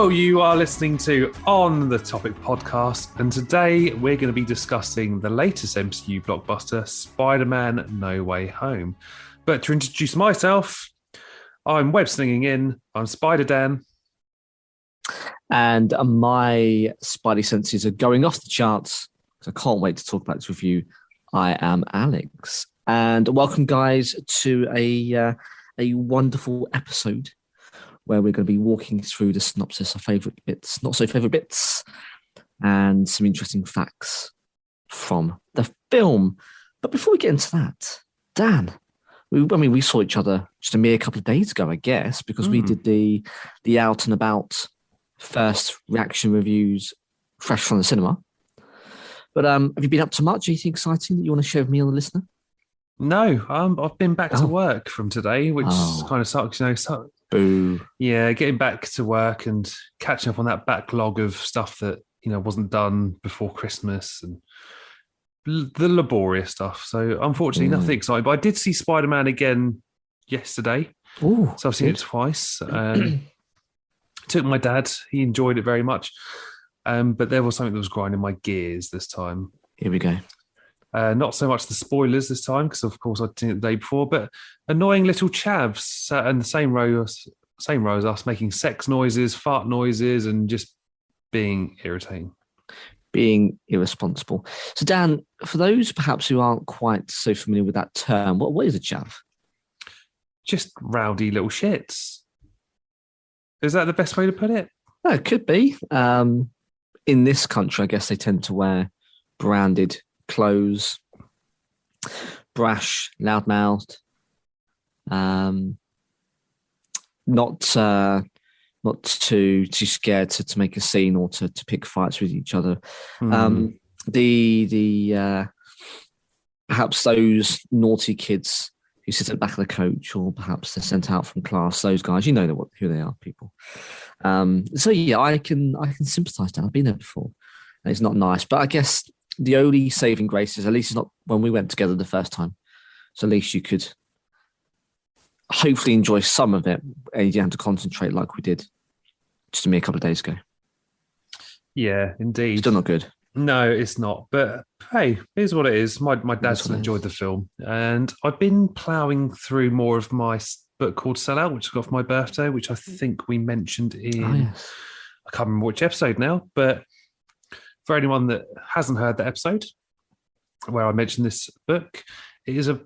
Hello, you are listening to On the Topic podcast, and today we're going to be discussing the latest MCU blockbuster, Spider-Man No Way Home. But to introduce myself, I'm web slinging in, I'm Spider-Dan. And my Spidey senses are going off the charts, because I can't wait to talk about this with you. I am Alex, and welcome, guys, to a wonderful episode where we're going to be walking through the synopsis, our favourite bits, not so favourite bits, and some interesting facts from the film. But before we get into that, Dan, we saw each other just a mere couple of days ago, I guess, because we did the out and about first reaction reviews fresh from the cinema. But have you been up to much? Anything exciting that you want to share with me and the listener? No, I've been back to work from today, which kind of sucks, Boo. Yeah, getting back to work and catching up on that backlog of stuff that, wasn't done before Christmas and the laborious stuff. So unfortunately, nothing exciting. But I did see Spider-Man again yesterday. Ooh, so I've seen it twice. Took my dad. He enjoyed it very much. But there was something that was grinding my gears this time. Here we go. Not so much the spoilers this time, because of course I'd seen it the day before, but annoying little chavs sat in the same row as us, making sex noises, fart noises, and just being irritating. Being irresponsible. So Dan, for those perhaps who aren't quite so familiar with that term, what is a chav? Just rowdy little shits. Is that the best way to put it? Oh, it could be. In this country, I guess they tend to wear branded clothes, brash, loudmouthed, not too scared to make a scene or to pick fights with each other. Perhaps those naughty kids who sit at the back of the coach, or perhaps they're sent out from class. Those guys, who they are, people. So yeah, I can sympathise. Dan, I've been there before, and it's not nice. But I guess the only saving grace is, at least it's not when we went together the first time. So at least you could hopefully enjoy some of it, and you didn't have to concentrate like we did just a mere couple of days ago. Yeah, indeed. Still not good. No, it's not. But hey, here's what it is. My dad still enjoyed the film, and I've been ploughing through more of my book called Sellout, which I got for my birthday, which I think we mentioned in, I can't remember which episode now, but for anyone that hasn't heard the episode where I mentioned this book, it is a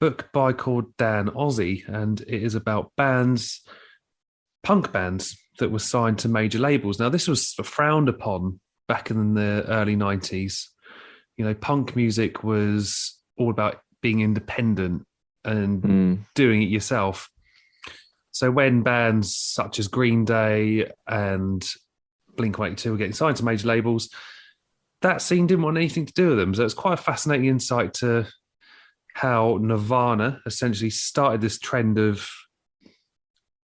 book called Dan Ozzie, and it is about punk bands that were signed to major labels. Now, this was frowned upon back in the early 90s. Punk music was all about being independent and doing it yourself. So when bands such as Green Day and Blink-182 were getting signed to major labels, that scene didn't want anything to do with them. So it's quite a fascinating insight to how Nirvana essentially started this trend of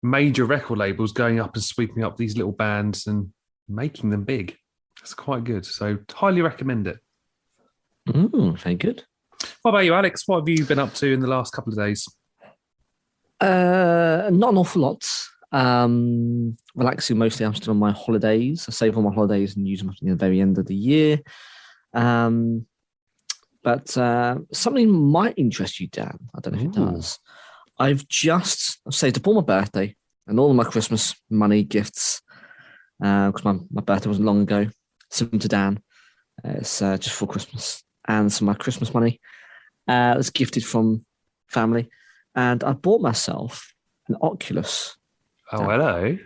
major record labels going up and sweeping up these little bands and making them big. It's quite good. So highly recommend it. Very good. What about you, Alex? What have you been up to in the last couple of days? Not an awful lot. Relaxing mostly. I'm still on my holidays. I save all my holidays and use them at the very end of the year. But something might interest you, Dan. I don't know if it does. I've saved up all my birthday and all of my Christmas money, gifts, because my birthday wasn't long ago. Sent them to Dan. It's just for Christmas. And some of my Christmas money was gifted from family. And I bought myself an Oculus. Oh, hello.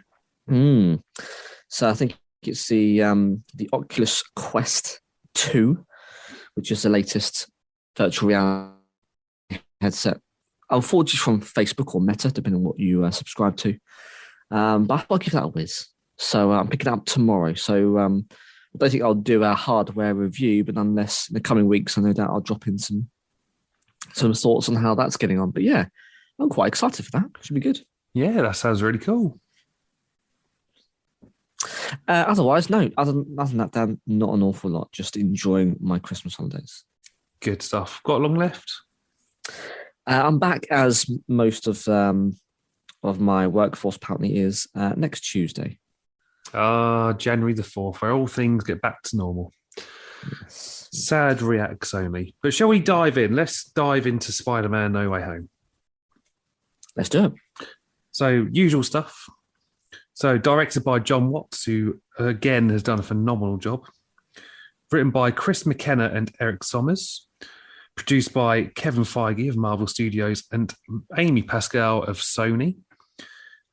So I think it's the Oculus Quest 2, which is the latest virtual reality headset. I'll forward you from Facebook or Meta, depending on what you subscribe to. But I'll give that a whiz. So I'm picking it up tomorrow. So I don't think I'll do a hardware review, but nonetheless, in the coming weeks, I know that I'll drop in some thoughts on how that's getting on. But yeah, I'm quite excited for that. Should be good. Yeah, that sounds really cool. Otherwise, no. Other than that, Dan, not an awful lot. Just enjoying my Christmas holidays. Good stuff. Got long left? I'm back, as most of my workforce apparently is, next Tuesday. January the 4th, where all things get back to normal. Yes. Sad reacts only. But shall we dive in? Let's dive into Spider-Man No Way Home. Let's do it. So, usual stuff. So, directed by John Watts, who again has done a phenomenal job. Written by Chris McKenna and Eric Sommers. Produced by Kevin Feige of Marvel Studios and Amy Pascal of Sony.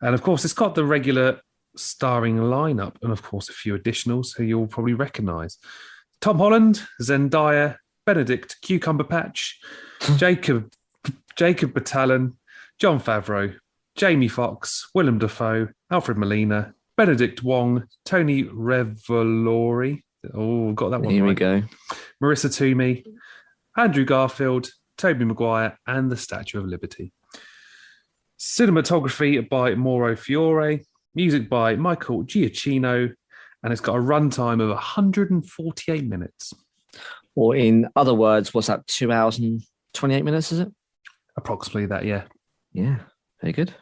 And of course, it's got the regular starring lineup and of course a few additionals who you'll probably recognise. Tom Holland, Zendaya, Benedict Cucumberpatch, Jacob Batalon, Jon Favreau, Jamie Foxx, Willem Dafoe, Alfred Molina, Benedict Wong, Tony Revolori. Oh, got that one Here right. we go. Marissa Tomei, Andrew Garfield, Tobey Maguire, and the Statue of Liberty. Cinematography by Mauro Fiore, music by Michael Giacchino, and it's got a runtime of 148 minutes. Or in other words, what's that, 2 hours and 28 minutes, is it? Approximately that, yeah. Yeah, very good.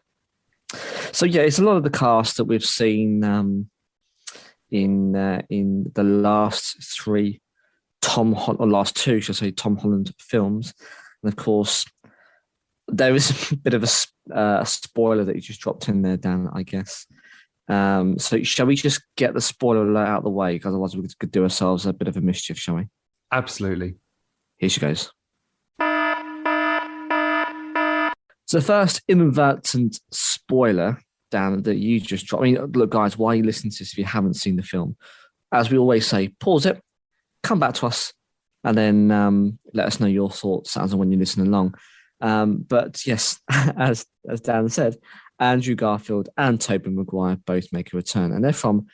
So, yeah, it's a lot of the cast that we've seen in the last three last two, should I say, Tom Holland films. And, of course, there is a bit of a spoiler that you just dropped in there, Dan, I guess. So shall we just get the spoiler alert out of the way? Because otherwise we could do ourselves a bit of a mischief, shall we? Absolutely. Here she goes. So the first inadvertent spoiler, Dan, that you just dropped. I mean, look, guys, why are you listening to this if you haven't seen the film? As we always say, pause it, come back to us, and then let us know your thoughts as and when you listen along. But yes, as Dan said, Andrew Garfield and Tobey Maguire both make a return, and they're from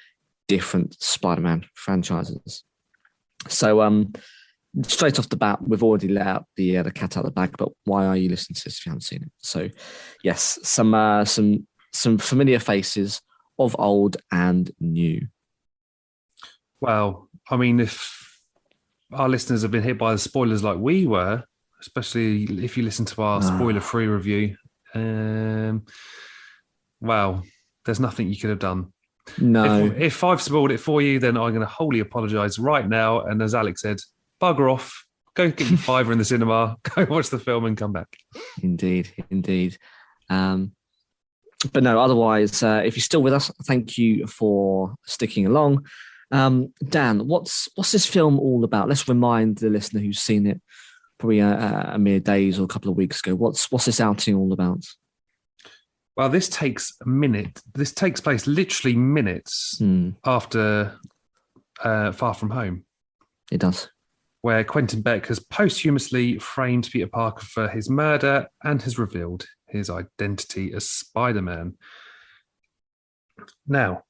different Spider-Man franchises. So straight off the bat, we've already let out the cat out of the bag. But why are you listening to this if you haven't seen it? So yes, some familiar faces of old and new. Well, I mean, if our listeners have been hit by the spoilers like we were, especially if you listen to our spoiler-free review, well, there's nothing you could have done. No. If I've spoiled it for you, then I'm going to wholly apologise right now. And as Alex said, bugger off, go get your fiver in the cinema, go watch the film and come back. Indeed. But no, otherwise, if you're still with us, thank you for sticking along. Dan, what's this film all about? Let's remind the listener who's seen it probably a mere days or a couple of weeks ago. What's this outing all about? Well, this takes a minute. This takes place literally minutes after Far From Home. It does. Where Quentin Beck has posthumously framed Peter Parker for his murder and has revealed his identity as Spider-Man. Now,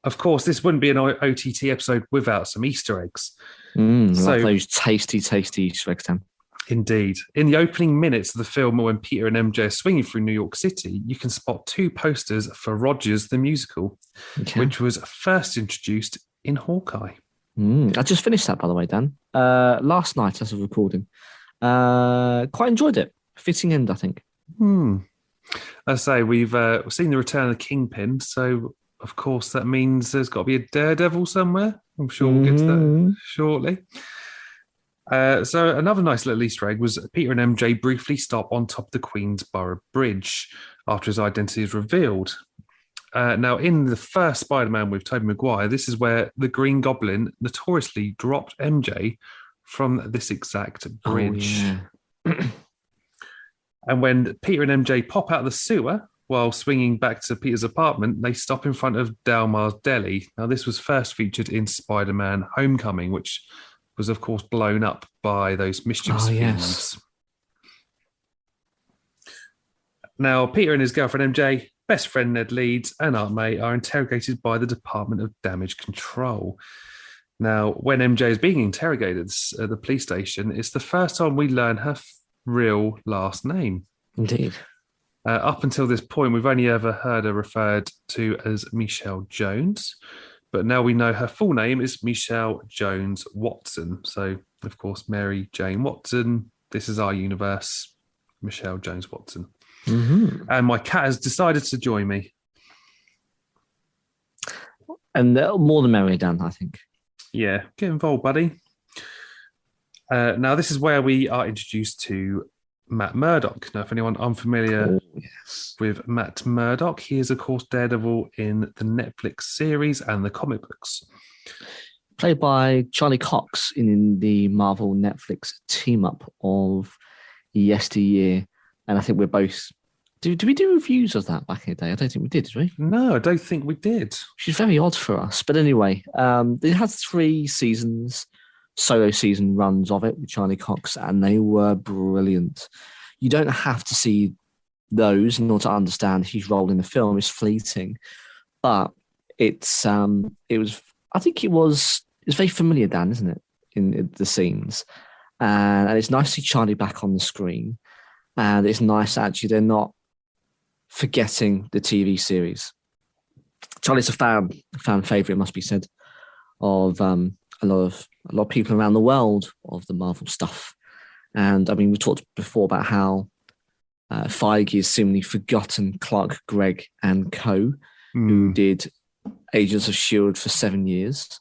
of course, this wouldn't be an OTT episode without some Easter eggs. Like those tasty Easter eggs, Dan. Indeed. In the opening minutes of the film, when Peter and MJ are swinging through New York City, you can spot two posters for Rogers the Musical, which was first introduced in Hawkeye. I just finished that, by the way, Dan. Last night, as of recording. Quite enjoyed it. Fitting end, I think. I say, we've seen the return of the Kingpin, so of course that means there's got to be a Daredevil somewhere. I'm sure we'll get to that shortly. So another nice little Easter egg was Peter and MJ briefly stop on top of the Queensborough Bridge after his identity is revealed. Now, in the first Spider-Man with Tobey Maguire, this is where the Green Goblin notoriously dropped MJ from this exact bridge. Oh, yeah. And when Peter and MJ pop out of the sewer while swinging back to Peter's apartment, they stop in front of Dalmar's Deli. Now, this was first featured in Spider-Man Homecoming, which was, of course, blown up by those mischievous thieves. Now, Peter and his girlfriend MJ, best friend Ned Leeds, and Aunt May are interrogated by the Department of Damage Control. Now, when MJ is being interrogated at the police station, it's the first time we learn her real last name. Indeed. Up until this point, we've only ever heard her referred to as Michelle Jones, but now we know her full name is Michelle Jones Watson. So, of course, Mary Jane Watson. This is our universe, Michelle Jones Watson. And my cat has decided to join me. And more the merrier, Dan, I think. Yeah, get involved, buddy. Now, this is where we are introduced to Matt Murdock. Now, if anyone unfamiliar with Matt Murdock, he is, of course, Daredevil in the Netflix series and the comic books. Played by Charlie Cox in the Marvel Netflix team-up of yesteryear. And I think we're both... Did we do reviews of that back in the day? I don't think we did we? No, I don't think we did. Which is very odd for us. But anyway, they had 3 seasons, solo season runs of it with Charlie Cox, and they were brilliant. You don't have to see those in order to understand his role in the film is fleeting. But it's very familiar, Dan, isn't it? In the scenes. And it's nice to see Charlie back on the screen. And it's nice, actually, they're not forgetting the TV series. Charlie's a fan favorite, it must be said, of a lot of people around the world of the Marvel stuff. And I mean, we talked before about how Feige has seemingly forgotten Clark Gregg and co, who did Agents of S.H.I.E.L.D. for 7 years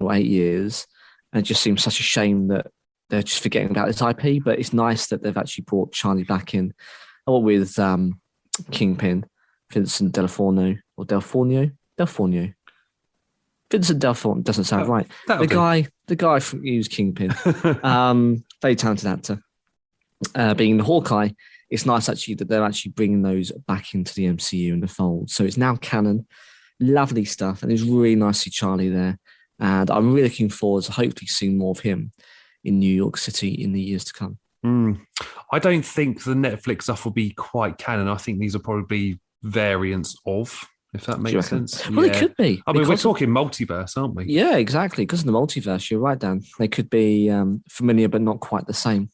or 8 years. And it just seems such a shame that they're just forgetting about this IP. But it's nice that they've actually brought Charlie back in, or with Kingpin, Vincent Delforno. Vincent Delforno doesn't sound right. The guy from Hughes Kingpin, very talented actor. Being the Hawkeye, it's nice actually that they're actually bringing those back into the MCU in the fold. So it's now canon, lovely stuff, and it's really nice to see Charlie there. And I'm really looking forward to hopefully seeing more of him in New York City in the years to come. I don't think the Netflix stuff will be quite canon. I think these are probably variants of, if that makes sense. Well, it could be. I mean, we're talking multiverse, aren't we? Yeah, exactly. Because of the multiverse, you're right, Dan. They could be familiar, but not quite the same.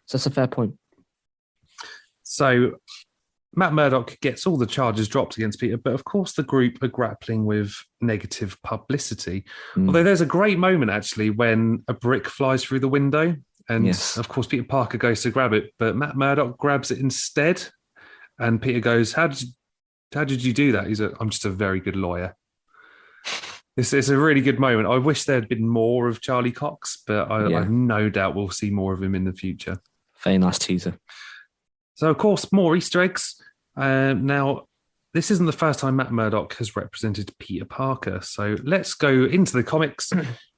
So that's a fair point. So Matt Murdock gets all the charges dropped against Peter, but of course the group are grappling with negative publicity. Although there's a great moment, actually, when a brick flies through the window. And of course, Peter Parker goes to grab it, but Matt Murdock grabs it instead. And Peter goes, How did you do that? He's I'm just a very good lawyer. It's a really good moment. I wish there had been more of Charlie Cox, but I have no doubt we'll see more of him in the future. Very nice teaser. So, of course, more Easter eggs. Now, this isn't the first time Matt Murdock has represented Peter Parker. So let's go into the comics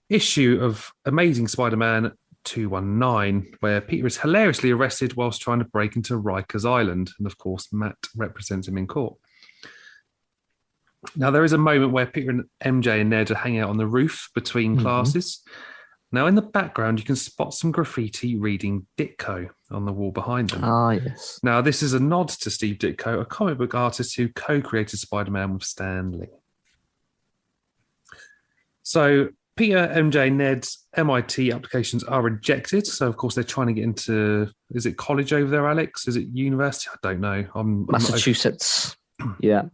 issue of Amazing Spider-Man 219, where Peter is hilariously arrested whilst trying to break into Rikers Island. And, of course, Matt represents him in court. Now, there is a moment where Peter and MJ and Ned are hanging out on the roof between classes. Now, in the background, you can spot some graffiti reading Ditko on the wall behind them. Ah, yes. Now, this is a nod to Steve Ditko, a comic book artist who co-created Spider-Man with Stan Lee. So, Peter, MJ, Ned's MIT applications are rejected. So, of course, they're trying to get into, is it college over there, Alex? Is it university? I don't know. Massachusetts. Yeah.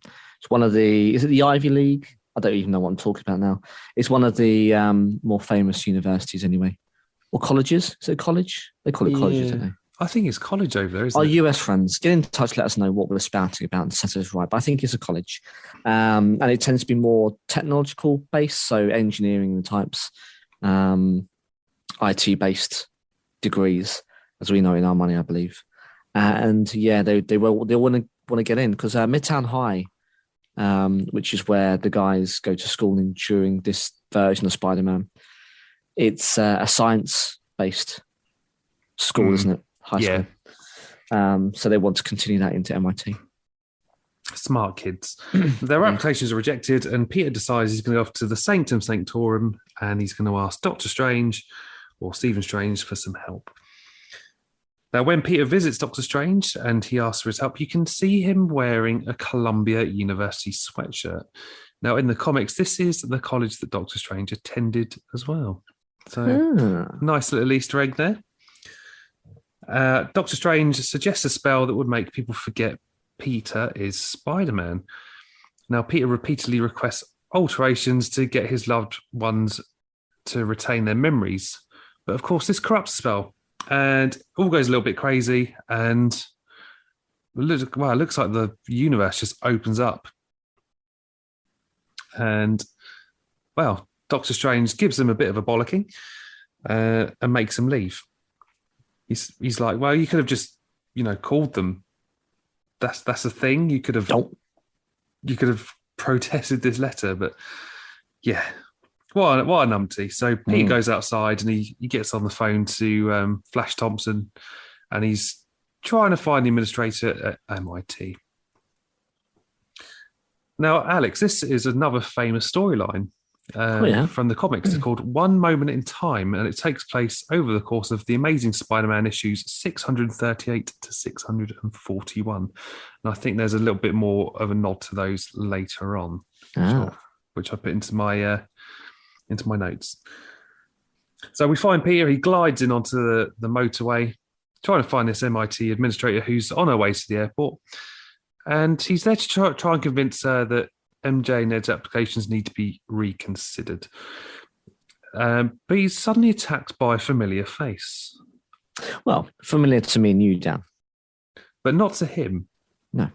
It's one of is it the Ivy League? I don't even know what I'm talking about now. It's one of the more famous universities anyway. Or colleges. Is it a college? They call it colleges, don't they? I think it's college over there, isn't it? Our US friends, get in touch, let us know what we're spouting about and set us right. But I think it's a college. And it tends to be more technological based, so engineering types, IT-based degrees, as we know in our money, I believe. And yeah, they want to get in because Midtown High, which is where the guys go to school in during this version of Spider-Man, it's a science-based school, isn't it? High school. So they want to continue that into MIT. Smart kids. Their applications are rejected, and Peter decides he's going to go off to the Sanctum Sanctorum, and he's going to ask Doctor Strange or Stephen Strange for some help. Now, when Peter visits Doctor Strange and he asks for his help, you can see him wearing a Columbia University sweatshirt. Now, in the comics, this is the college that Doctor Strange attended as well. So, nice little Easter egg there. Doctor Strange suggests a spell that would make people forget Peter is Spider-Man. Now, Peter repeatedly requests alterations to get his loved ones to retain their memories. But, of course, this corrupts the spell. And all goes a little bit crazy, and it looks like the universe just opens up. And well, Doctor Strange gives them a bit of a bollocking and makes them leave. He's like, well, you could have just, called them. That's the thing. You could have protested this letter, but yeah, what a numpty. So Peter goes outside and he gets on the phone to Flash Thompson, and he's trying to find the administrator at MIT. Now, Alex, this is another famous storyline from the comics. It's called One Moment in Time, and it takes place over the course of the Amazing Spider-Man issues 638 to 641. And I think there's a little bit more of a nod to those later on, which I put into my notes. So we find Peter. He glides in onto the motorway, trying to find this MIT administrator who's on her way to the airport. And he's there to try and convince her that MJ and Ned's applications need to be reconsidered. But he's suddenly attacked by a familiar face. Well, familiar to me and you, Dan. But not to him. No.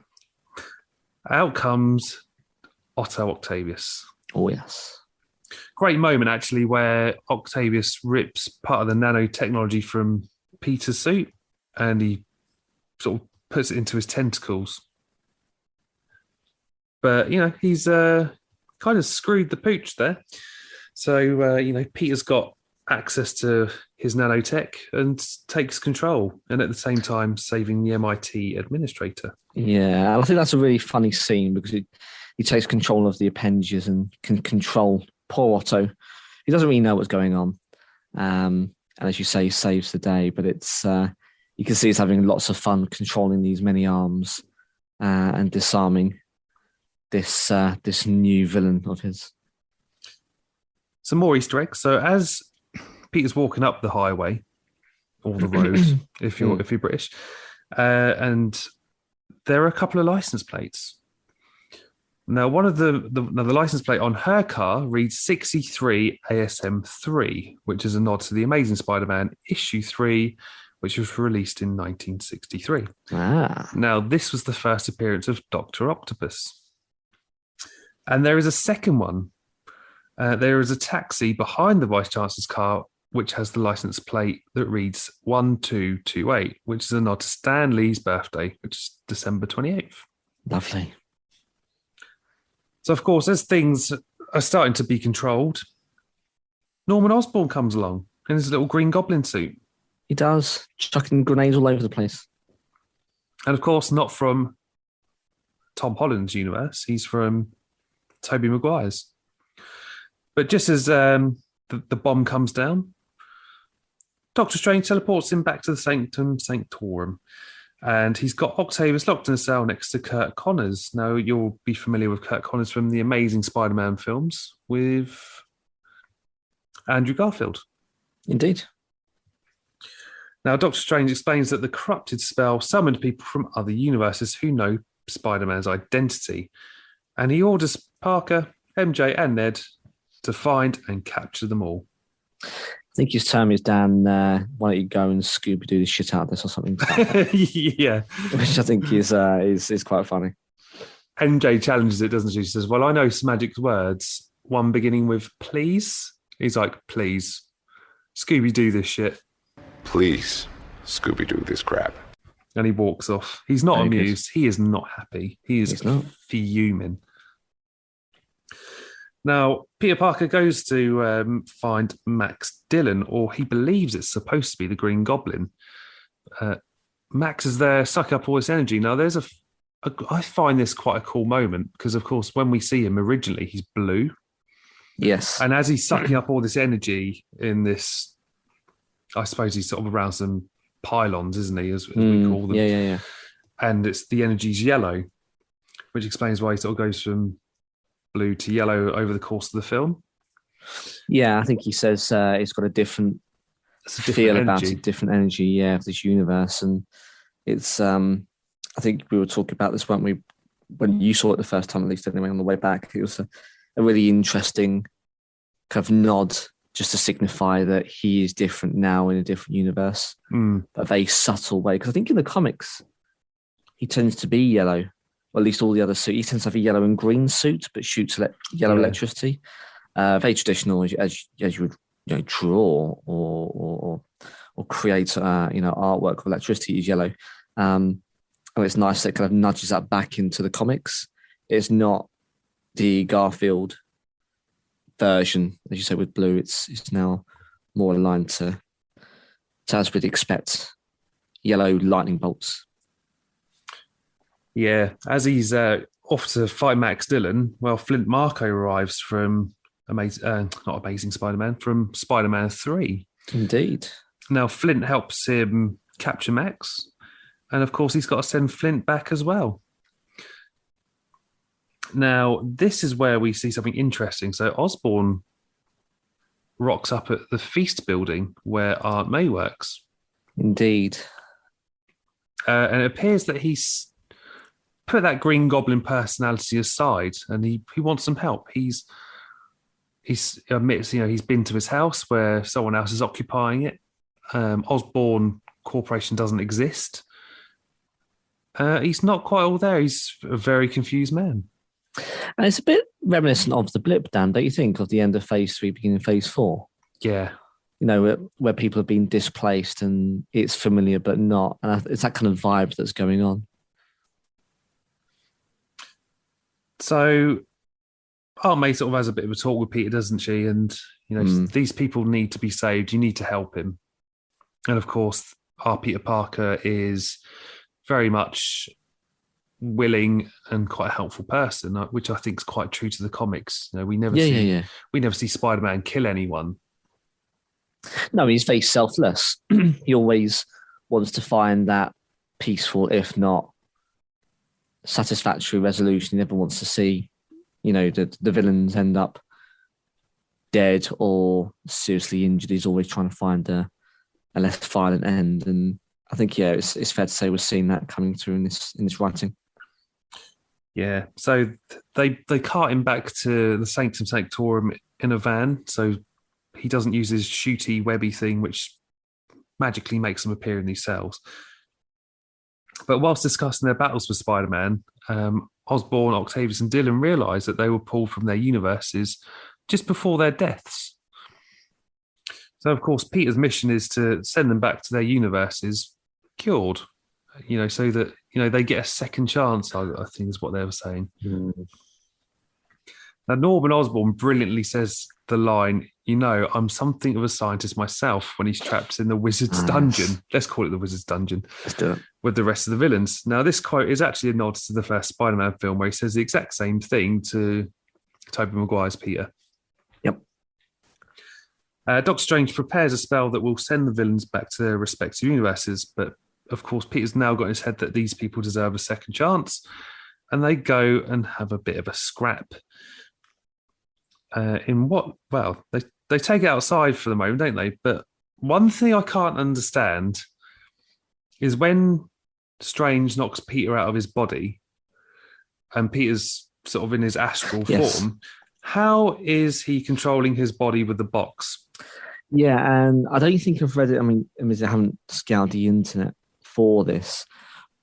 Out comes Otto Octavius. Oh, yes. Great moment, actually, where Octavius rips part of the nanotechnology from Peter's suit and he sort of puts it into his tentacles. But, he's kind of screwed the pooch there. So, Peter's got access to his nanotech and takes control, and at the same time saving the MIT administrator. Yeah, I think that's a really funny scene because he takes control of the appendages and can control poor Otto. He doesn't really know what's going on. And as you say, he saves the day, but it's you can see he's having lots of fun controlling these many arms and disarming this new villain of his. Some more Easter eggs. So as Peter's walking up the highway, or the road, if you're British, and there are a couple of license plates. Now, one of the license plate on her car reads 63 ASM 3, which is a nod to the Amazing Spider-Man issue 3, which was released in 1963. Now, this was the first appearance of Dr. Octopus. And there is a second one. There is a taxi behind the Vice Chancellor's car, which has the license plate that reads 1228, which is a nod to Stan Lee's birthday, which is December 28th. Lovely. So, of course, as things are starting to be controlled, Norman Osborn comes along in his little Green Goblin suit. He does, chucking grenades all over the place. And, of course, not from Tom Holland's universe. He's from Tobey Maguire's. But just as the bomb comes down, Doctor Strange teleports him back to the Sanctum Sanctorum. And he's got Octavius locked in a cell next to Kurt Connors. Now, you'll be familiar with Kurt Connors from the Amazing Spider-Man films with Andrew Garfield. Indeed. Now, Doctor Strange explains that the corrupted spell summoned people from other universes who know Spider-Man's identity. And he orders Parker, MJ, and Ned to find and capture them all. I think his term is, Dan, why don't you go and Scooby-Doo the shit out of this or something? Yeah. Which I think is quite funny. MJ challenges it, doesn't she? She says, well, I know some magic words, one beginning with please. He's like, please, Scooby-Doo this shit. Please, Scooby-Doo this crap. And he walks off. He's not amused. He is not happy. He is fuming. Now, Peter Parker goes to find Max Dillon, or he believes it's supposed to be the Green Goblin. Max is there, sucking up all this energy. Now, I find this quite a cool moment because, of course, when we see him originally, he's blue. Yes. And as he's sucking up all this energy in this, I suppose he's sort of around some pylons, isn't he, as we call them? Yeah. And the energy's yellow, which explains why he sort of goes from blue to yellow over the course of the film. Yeah, I think he says it's got a different feel about it, different energy, of this universe. And it's, I think we were talking about this, weren't we, when you saw it the first time, at least anyway, on the way back. It was a really interesting kind of nod just to signify that he is different now in a different universe. But a very subtle way. Because I think in the comics, he tends to be yellow. Or at least all the other suits. He tends to have a yellow and green suit, but shoots yellow electricity. Very traditional, as you would draw or create artwork with electricity is yellow. And it's nice that it kind of nudges that back into the comics. It's not the Garfield version, as you say, with blue. It's now more aligned to as we'd expect, yellow lightning bolts. Yeah, as he's off to fight Max Dillon, well, Flint Marko arrives from not Amazing Spider-Man, from Spider-Man 3. Indeed. Now, Flint helps him capture Max, and of course, he's got to send Flint back as well. Now, this is where we see something interesting. So Osborn rocks up at the Feast building where Aunt May works. Indeed. And it appears that he's put that Green Goblin personality aside and he wants some help. He admits, he's been to his house where someone else is occupying it. Osborn Corporation doesn't exist. He's not quite all there. He's a very confused man. And it's a bit reminiscent of the blip, Dan, don't you think, of the end of Phase 3, beginning of Phase 4? Yeah. Where people have been displaced and it's familiar but not. And it's that kind of vibe that's going on. So Aunt May sort of has a bit of a talk with Peter, doesn't she? And, these people need to be saved. You need to help him. And, of course, our Peter Parker is very much willing and quite a helpful person, which I think is quite true to the comics. We never see Spider-Man kill anyone. No, he's very selfless. He always wants to find that peaceful, if not satisfactory resolution. He never wants to see, the villains end up dead or seriously injured. He's always trying to find a less violent end. And I think, it's fair to say we're seeing that coming through in this writing. Yeah, so they cart him back to the Sanctum Sanctorum in a van, so he doesn't use his shooty, webby thing, which magically makes him appear in these cells. But whilst discussing their battles with Spider-Man, Osborn, Octavius, and Dylan realise that they were pulled from their universes just before their deaths. So, of course, Peter's mission is to send them back to their universes cured, so that, they get a second chance, I think is what they were saying. Mm. Now, Norman Osborn brilliantly says the line, I'm something of a scientist myself, when he's trapped in the Wizard's dungeon. Let's call it the Wizard's dungeon. Let's do it. With the rest of the villains. Now, this quote is actually a nod to the first Spider-Man film where he says the exact same thing to Tobey Maguire's Peter. Yep. Doctor Strange prepares a spell that will send the villains back to their respective universes, but of course, Peter's now got in his head that these people deserve a second chance, and they go and have a bit of a scrap. They take it outside for the moment, don't they? But one thing I can't understand is when Strange knocks Peter out of his body, and Peter's sort of in his astral form, how is he controlling his body with the box? Yeah, and I don't think I've read it. I haven't scoured the internet for this,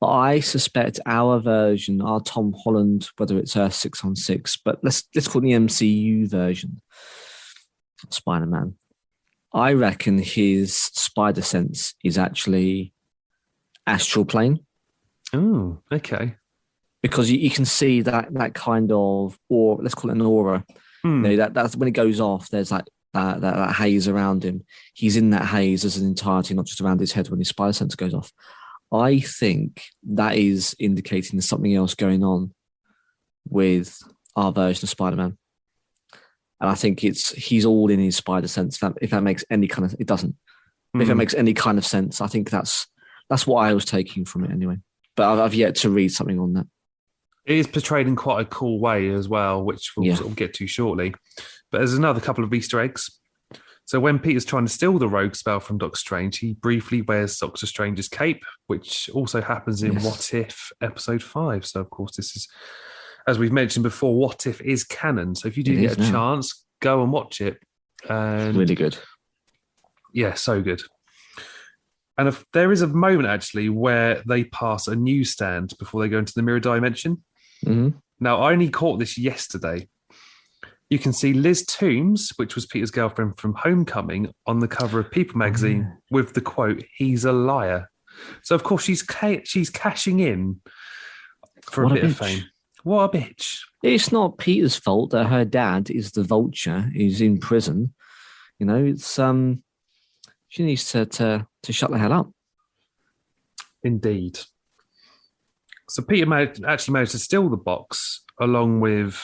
but I suspect our version, our Tom Holland, whether it's 616, but let's call it the MCU version, Spider-Man. I reckon his spider sense is actually astral plane. Oh, okay. Because you can see that kind of, or let's call it an aura. That's when it goes off. There's like that haze around him. He's in that haze as an entirety, not just around his head when his spider sense goes off. I think that is indicating there's something else going on with our version of Spider-Man. And I think he's all in his spider sense. If that makes any kind of, it doesn't. If it makes any kind of sense, I think that's what I was taking from it anyway. But I've yet to read something on that. It is portrayed in quite a cool way as well, which we'll sort of get to shortly. But there's another couple of Easter eggs. So when Peter's trying to steal the rogue spell from Doctor Strange, he briefly wears Doctor Strange's cape, which also happens in What If episode 5. So, of course, this is, as we've mentioned before, What If is canon. So if you do get a chance, go and watch it. And really good. Yeah, so good. And there is a moment, actually, where they pass a newsstand before they go into the mirror dimension. Mm-hmm. Now, I only caught this yesterday. You can see Liz Toombs, which was Peter's girlfriend from Homecoming, on the cover of People magazine with the quote, "He's a liar." So, of course, she's cashing in for a bit of fame. What a bitch. It's not Peter's fault that her dad is the Vulture. He's in prison. It's she needs to shut the hell up. Indeed. So Peter actually managed to steal the box along with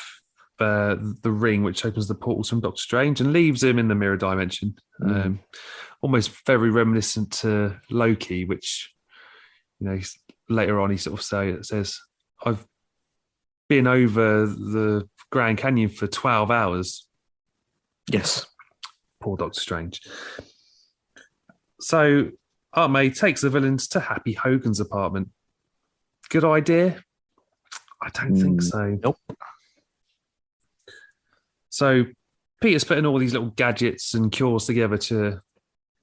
the ring, which opens the portals from Doctor Strange and leaves him in the mirror dimension. Almost very reminiscent to Loki, which, later on he sort of says, "I've been over the Grand Canyon for 12 hours. Yes. Poor Doctor Strange. So Aunt May takes the villains to Happy Hogan's apartment. Good idea? I don't think so. Nope. So Peter's putting all these little gadgets and cures together to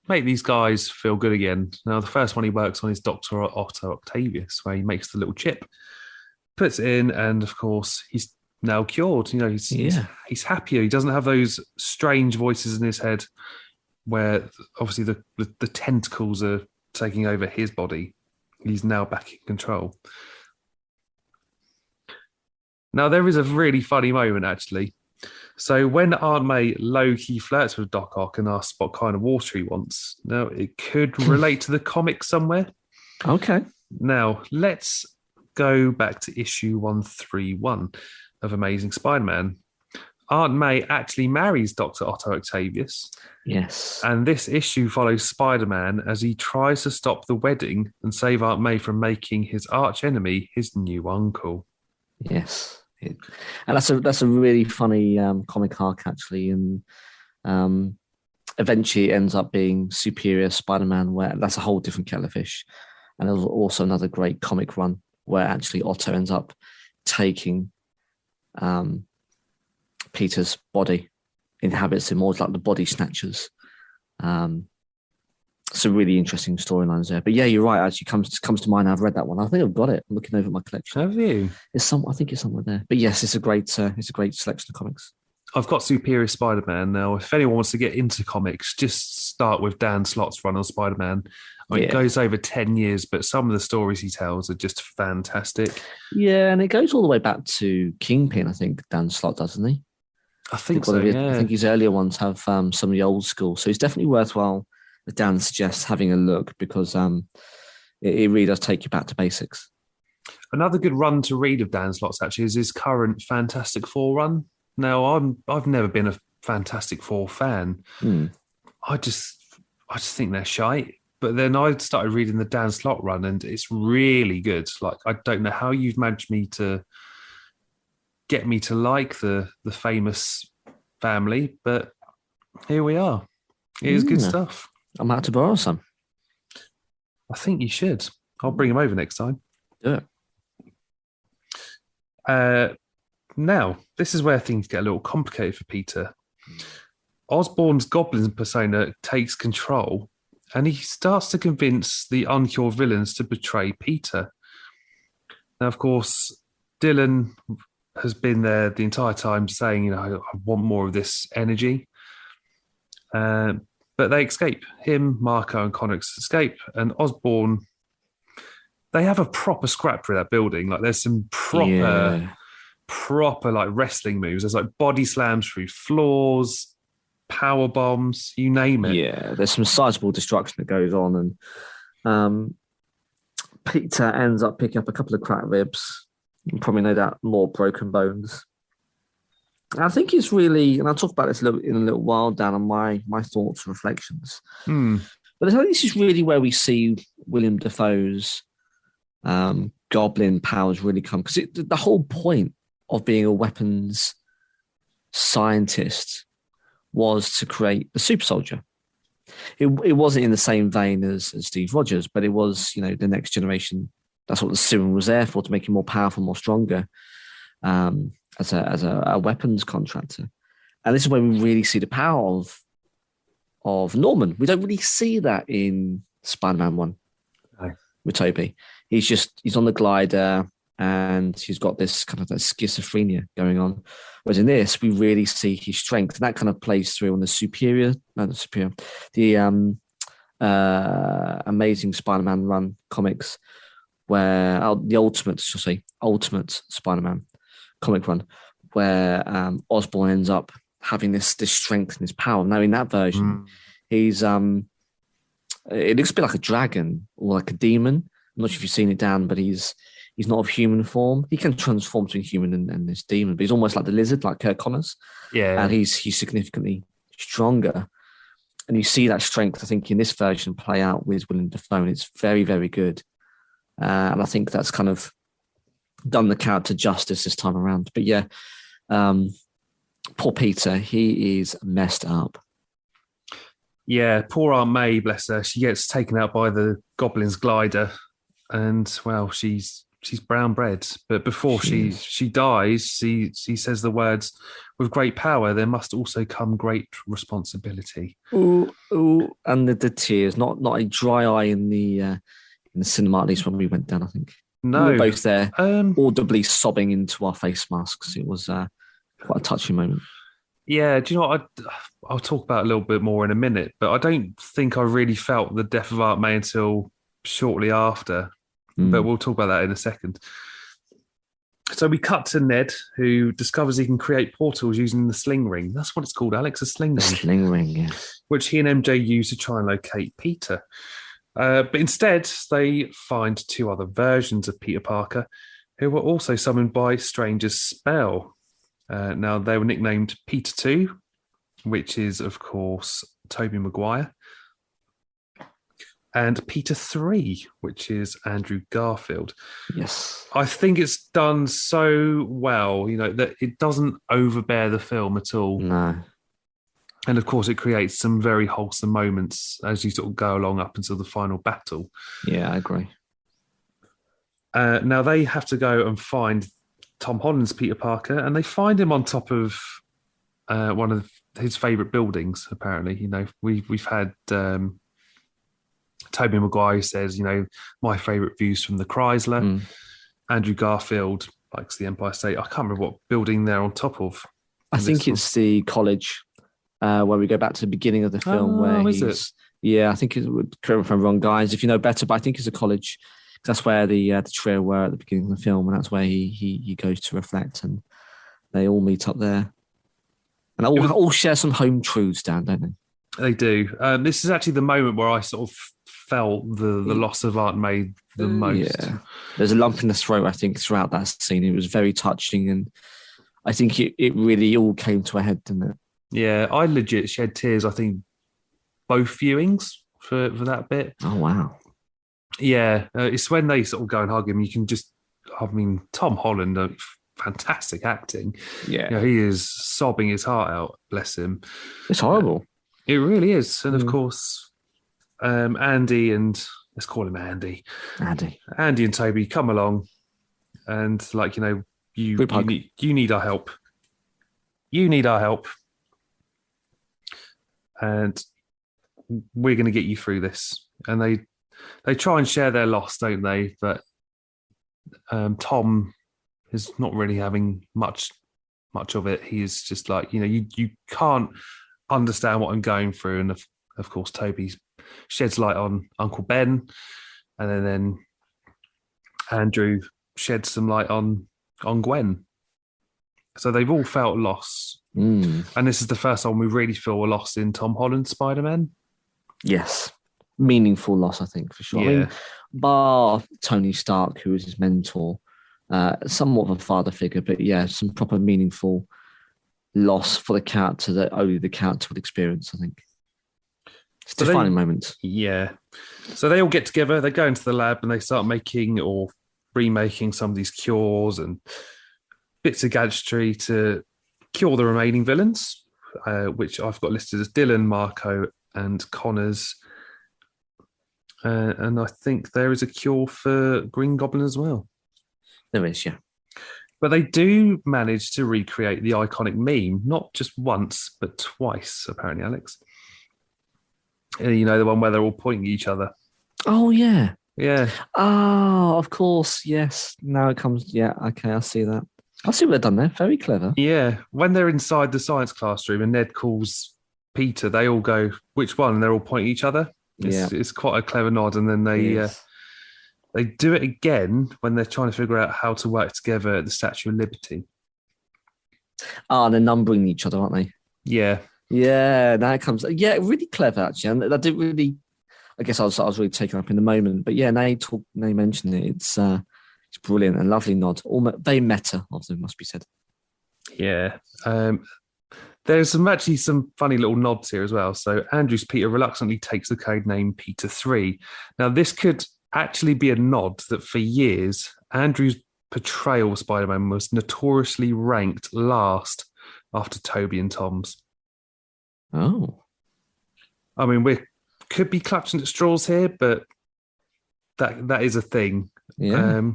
make these guys feel good again. Now, the first one he works on is Dr. Otto Octavius, where he makes the little chip, puts it in, and of course, he's now cured. He's happier. He doesn't have those strange voices in his head where obviously the tentacles are taking over his body. He's now back in control. Now, there is a really funny moment, actually. So when Aunt May low-key flirts with Doc Ock and asks what kind of water he wants, now it could relate to the comic somewhere. Okay. Now, let's go back to issue 131 of Amazing Spider-Man. Aunt May actually marries Dr. Otto Octavius. Yes. And this issue follows Spider-Man as he tries to stop the wedding and save Aunt May from making his arch-enemy his new uncle. Yes. And that's a really funny comic arc, actually. And eventually it ends up being Superior Spider-Man, where that's a whole different kettle of fish. And there's also another great comic run where actually Otto ends up taking Peter's body, inhabits him, more like the body snatchers. Some really interesting storylines there. But yeah, you're right. Actually, comes to mind. I've read that one. I think I've got it. I'm looking over at my collection. Have you? I think it's somewhere there. But yes, it's a great selection of comics. I've got Superior Spider-Man now. If anyone wants to get into comics, just start with Dan Slott's run on Spider-Man. It goes over 10 years, but some of the stories he tells are just fantastic. Yeah, and it goes all the way back to Kingpin, I think, Dan Slott, doesn't he? I think so, yeah. I think his earlier ones have some of the old school. So it's definitely worthwhile, as Dan suggests, having a look, because it really does take you back to basics. Another good run to read of Dan Slott's actually is his current Fantastic Four run. Now, I've never been a Fantastic Four fan. I just think they're shite. But then I started reading the Dan Slott run, and it's really good. Like, I don't know how you've managed to get me to like the famous family, but here we are. It is good stuff. I'm out to borrow some. I think you should. I'll bring them over next time. Do it. Now, this is where things get a little complicated for Peter. Osborn's goblin persona takes control, and he starts to convince the uncured villains to betray Peter. Now, of course, Dylan has been there the entire time saying, I want more of this energy. But they escape. Him, Marco, and Connors escape. And Osborn, they have a proper scrap through that building. Like, there's some proper like wrestling moves. There's like body slams through floors, power bombs, you name it. Yeah, there's some sizable destruction that goes on, and Peter ends up picking up a couple of cracked ribs. You probably no doubt more broken bones. And I think it's really, and I'll talk about this in a little while, Dan, on my thoughts and reflections. But I think this is really where we see William Dafoe's goblin powers really come, because the whole point of being a weapons scientist was to create the super soldier. It wasn't in the same vein as Steve Rogers, but it was, the next generation. That's what the serum was there for, to make him more powerful, more stronger, as a weapons contractor. And this is where we really see the power of Norman. We don't really see that in Spider-Man 1 with Toby. He's on the glider, and he's got this kind of that schizophrenia going on. Whereas in this, we really see his strength, and that kind of plays through on the Amazing Spider-Man run comics, where the Ultimate Spider-Man comic run, where Osborn ends up having this strength and this power. Now in that version, he's it looks a bit like a dragon or like a demon. I'm not sure if you've seen it, Dan, but he's not of human form. He can transform to a human and this demon, but he's almost like the lizard, like Kirk Connors. Yeah, and he's significantly stronger. And you see that strength, I think, in this version play out with Willem Dafoe, and it's very, very good. And I think that's kind of done the character justice this time around. But yeah, poor Peter, he is messed up. Yeah, poor Aunt May, bless her. She gets taken out by the Goblin's glider, and well, she's brown bread. But before she dies, she says the words, "With great power, there must also come great responsibility." Ooh, and the tears, not a dry eye in the cinema, at least when we went down, I think. No. We were both there, audibly sobbing into our face masks. It was quite a touching moment. Yeah, do you know what? I'll talk about it a little bit more in a minute, but I don't think I really felt the death of Aunt May until shortly after. But we'll talk about that in a second. So we cut to Ned, who discovers he can create portals using the sling ring. That's what it's called, Alex, a sling ring. Sling ring, yeah. Which he and MJ use to try and locate Peter. But instead, they find two other versions of Peter Parker, who were also summoned by Stranger's spell. Now, they were nicknamed Peter 2, which is, of course, Tobey Maguire, and Peter 3, which is Andrew Garfield. Yes. I think it's done so well, that it doesn't overbear the film at all. No. And, of course, it creates some very wholesome moments as you sort of go along up until the final battle. Yeah, I agree. Now, they have to go and find Tom Holland's Peter Parker, and they find him on top of one of his favourite buildings, apparently. We've had Tobey Maguire says, my favourite views from the Chrysler. Andrew Garfield likes the Empire State. I can't remember what building they're on top of. I think it's the college where we go back to the beginning of the film. Where is it? Yeah, I think it would, correct me if I'm wrong, guys, if you know better, but I think it's a college. That's where the trio were at the beginning of the film, and that's where he goes to reflect, and they all meet up there. And they all share some home truths, Dan, don't they? They do. This is actually the moment where I sort of felt the loss of Aunt May the most. Yeah. There's a lump in the throat, I think, throughout that scene. It was very touching, and I think it really all came to a head, didn't it? Yeah, I legit shed tears, I think, both viewings for that bit. Oh, wow. Yeah, it's when they sort of go and hug him. You can just, Tom Holland, fantastic acting. Yeah. He is sobbing his heart out, bless him. It's horrible. It really is. And of course, Andy and, let's call him Andy. Andy and Toby come along and you need our help. You need our help. And we're going to get you through this. And they try and share their loss, don't they? But Tom is not really having much of it. He is just like, you can't understand what I'm going through. And of course, Toby sheds light on Uncle Ben. And then Andrew sheds some light on Gwen. So they've all felt loss. And this is the first time we really feel a loss in Tom Holland's Spider-Man. Yes. Meaningful loss, I think, for sure. Yeah. Bar Tony Stark, who was his mentor, somewhat of a father figure, but yeah, some proper meaningful loss for the character that only the character would experience, I think. It's a defining moment. Yeah. So they all get together, they go into the lab and they start making or remaking some of these cures and bits of gadgetry to cure the remaining villains, which I've got listed as Dylan, Marco, and Connors. And I think there is a cure for Green Goblin as well. There is, yeah. But they do manage to recreate the iconic meme, not just once, but twice, apparently, Alex. The one where they're all pointing at each other. Oh, yeah. Yeah. Oh, of course. Yes. Now it comes. Yeah. Okay. I see that. I see what they've done there. Very clever. Yeah. When they're inside the science classroom and Ned calls Peter, they all go, which one? And they're all pointing at each other. Yeah. It's quite a clever nod. And then Yes. they do it again when they're trying to figure out how to work together at the Statue of Liberty. Oh, they're numbering each other, aren't they? Yeah. Yeah. Now it comes. Yeah. Really clever, actually. And I didn't really. I guess I was really taken up in the moment. But yeah, now you mention it. It's brilliant and lovely nod. Very meta of them, must be said. Yeah. There's actually some funny little nods here as well. So Andrew's Peter reluctantly takes the code name Peter 3. Now, this could actually be a nod that for years, Andrew's portrayal of Spider-Man was notoriously ranked last after Toby and Tom's. Oh. I mean, we could be clutching at straws here, but that is a thing. Yeah.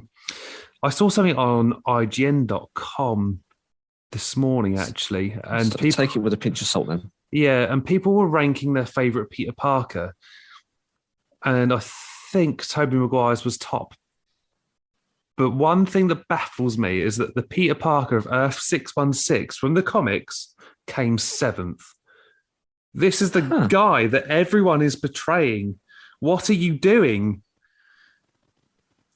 I saw something on IGN.com this morning, actually. And So take it with a pinch of salt then. Yeah, and people were ranking their favourite Peter Parker. And I think Tobey Maguire's was top. But one thing that baffles me is that the Peter Parker of Earth 616 from the comics came 7th. This is the guy that everyone is portraying. What are you doing?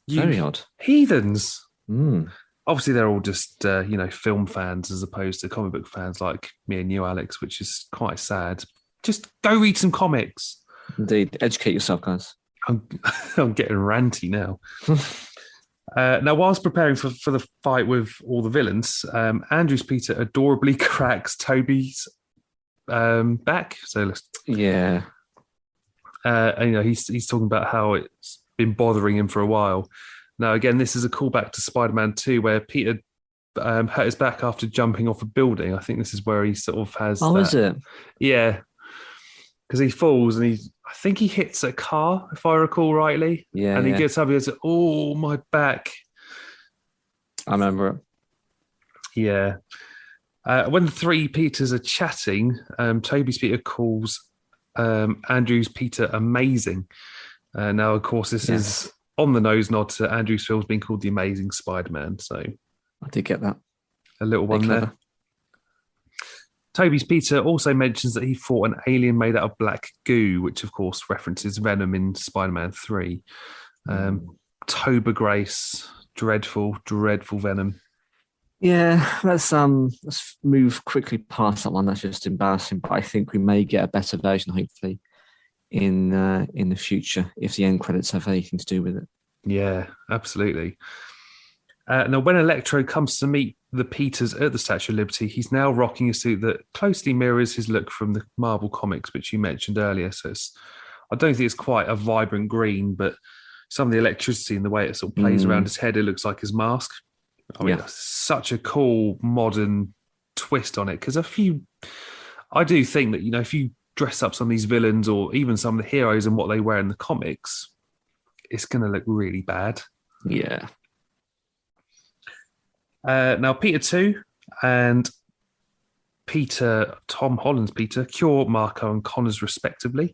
You Very odd. Heathens. Mm. Obviously, they're all just, film fans as opposed to comic book fans like me and you, Alex, which is quite sad. Just go read some comics. Indeed. Educate yourself, guys. I'm getting ranty now. Now, whilst preparing for the fight with all the villains, Andrew's Peter adorably cracks Toby's back. So yeah, and, he's talking about how it's been bothering him for a while. Now, again, this is a callback to Spider-Man 2, where Peter hurt his back after jumping off a building. I think this is where he sort of has. Oh, is it? Yeah, because he falls and I think he hits a car, if I recall rightly. Yeah, and he gets up and goes, "Oh, my back." I remember it. Yeah. When the three Peters are chatting, Toby's Peter calls Andrew's Peter amazing. Now, of course, this is on the nose nod to Andrew's films being called The Amazing Spider-Man. So I did get that. A little one there. Toby's Peter also mentions that he fought an alien made out of black goo, which, of course, references Venom in Spider-Man 3. Tober Grace, dreadful, dreadful Venom. Yeah, let's move quickly past that one. That's just embarrassing, but I think we may get a better version, hopefully, in the future, if the end credits have anything to do with it. Yeah, absolutely. Now, when Electro comes to meet the Peters at the Statue of Liberty, he's now rocking a suit that closely mirrors his look from the Marvel comics, which you mentioned earlier. So I don't think it's quite a vibrant green, but some of the electricity and the way it sort of plays around his head, it looks like his mask. I mean, that's such a cool modern twist on it. Because I do think that, if you dress up some of these villains or even some of the heroes and what they wear in the comics, it's going to look really bad. Yeah. Now, Peter 2 and Tom Holland's Peter cure Marco and Connors respectively,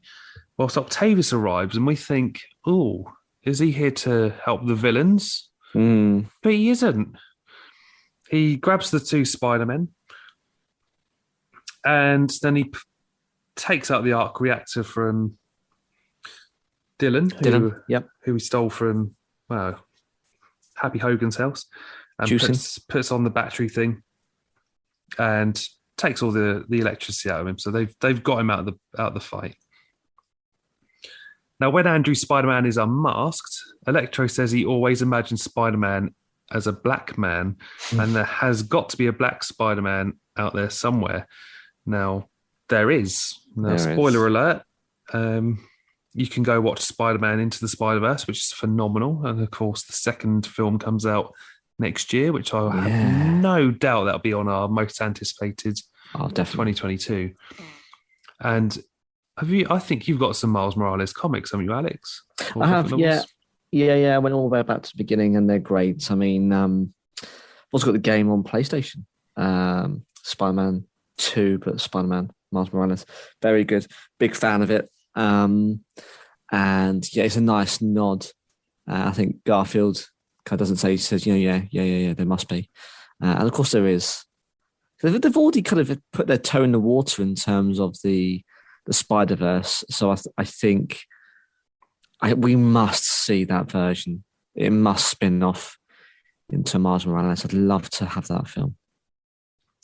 whilst Octavius arrives and we think, oh, is he here to help the villains? But he isn't. He grabs the two Spider-Men and then he takes out the arc reactor from Dylan, who he stole from Happy Hogan's house, and puts on the battery thing and takes all the electricity out of him. So they've got him out of the fight. Now, when Andrew Spider-Man is unmasked, Electro says he always imagines Spider-Man as a black man, and there has got to be a black Spider-Man out there somewhere. Now, there is. Now, spoiler alert, you can go watch Spider-Man Into the Spider-Verse, which is phenomenal. And, of course, the second film comes out next year, which I have no doubt that'll be on our most anticipated 2022. And I think you've got some Miles Morales comics, haven't you, Alex? I have, yeah. I went all the way back to the beginning, and they're great. I mean, I've also got the game on PlayStation, Spider-Man 2, but Spider-Man Miles Morales, very good. Big fan of it. And yeah, it's a nice nod I think Garfield kind of doesn't say, he says, yeah, there must be. And of course there is. They've already kind of put their toe in the water in terms of the Spider-Verse. So I think we must see that version. It must spin off into Miles Morales. I'd love to have that film.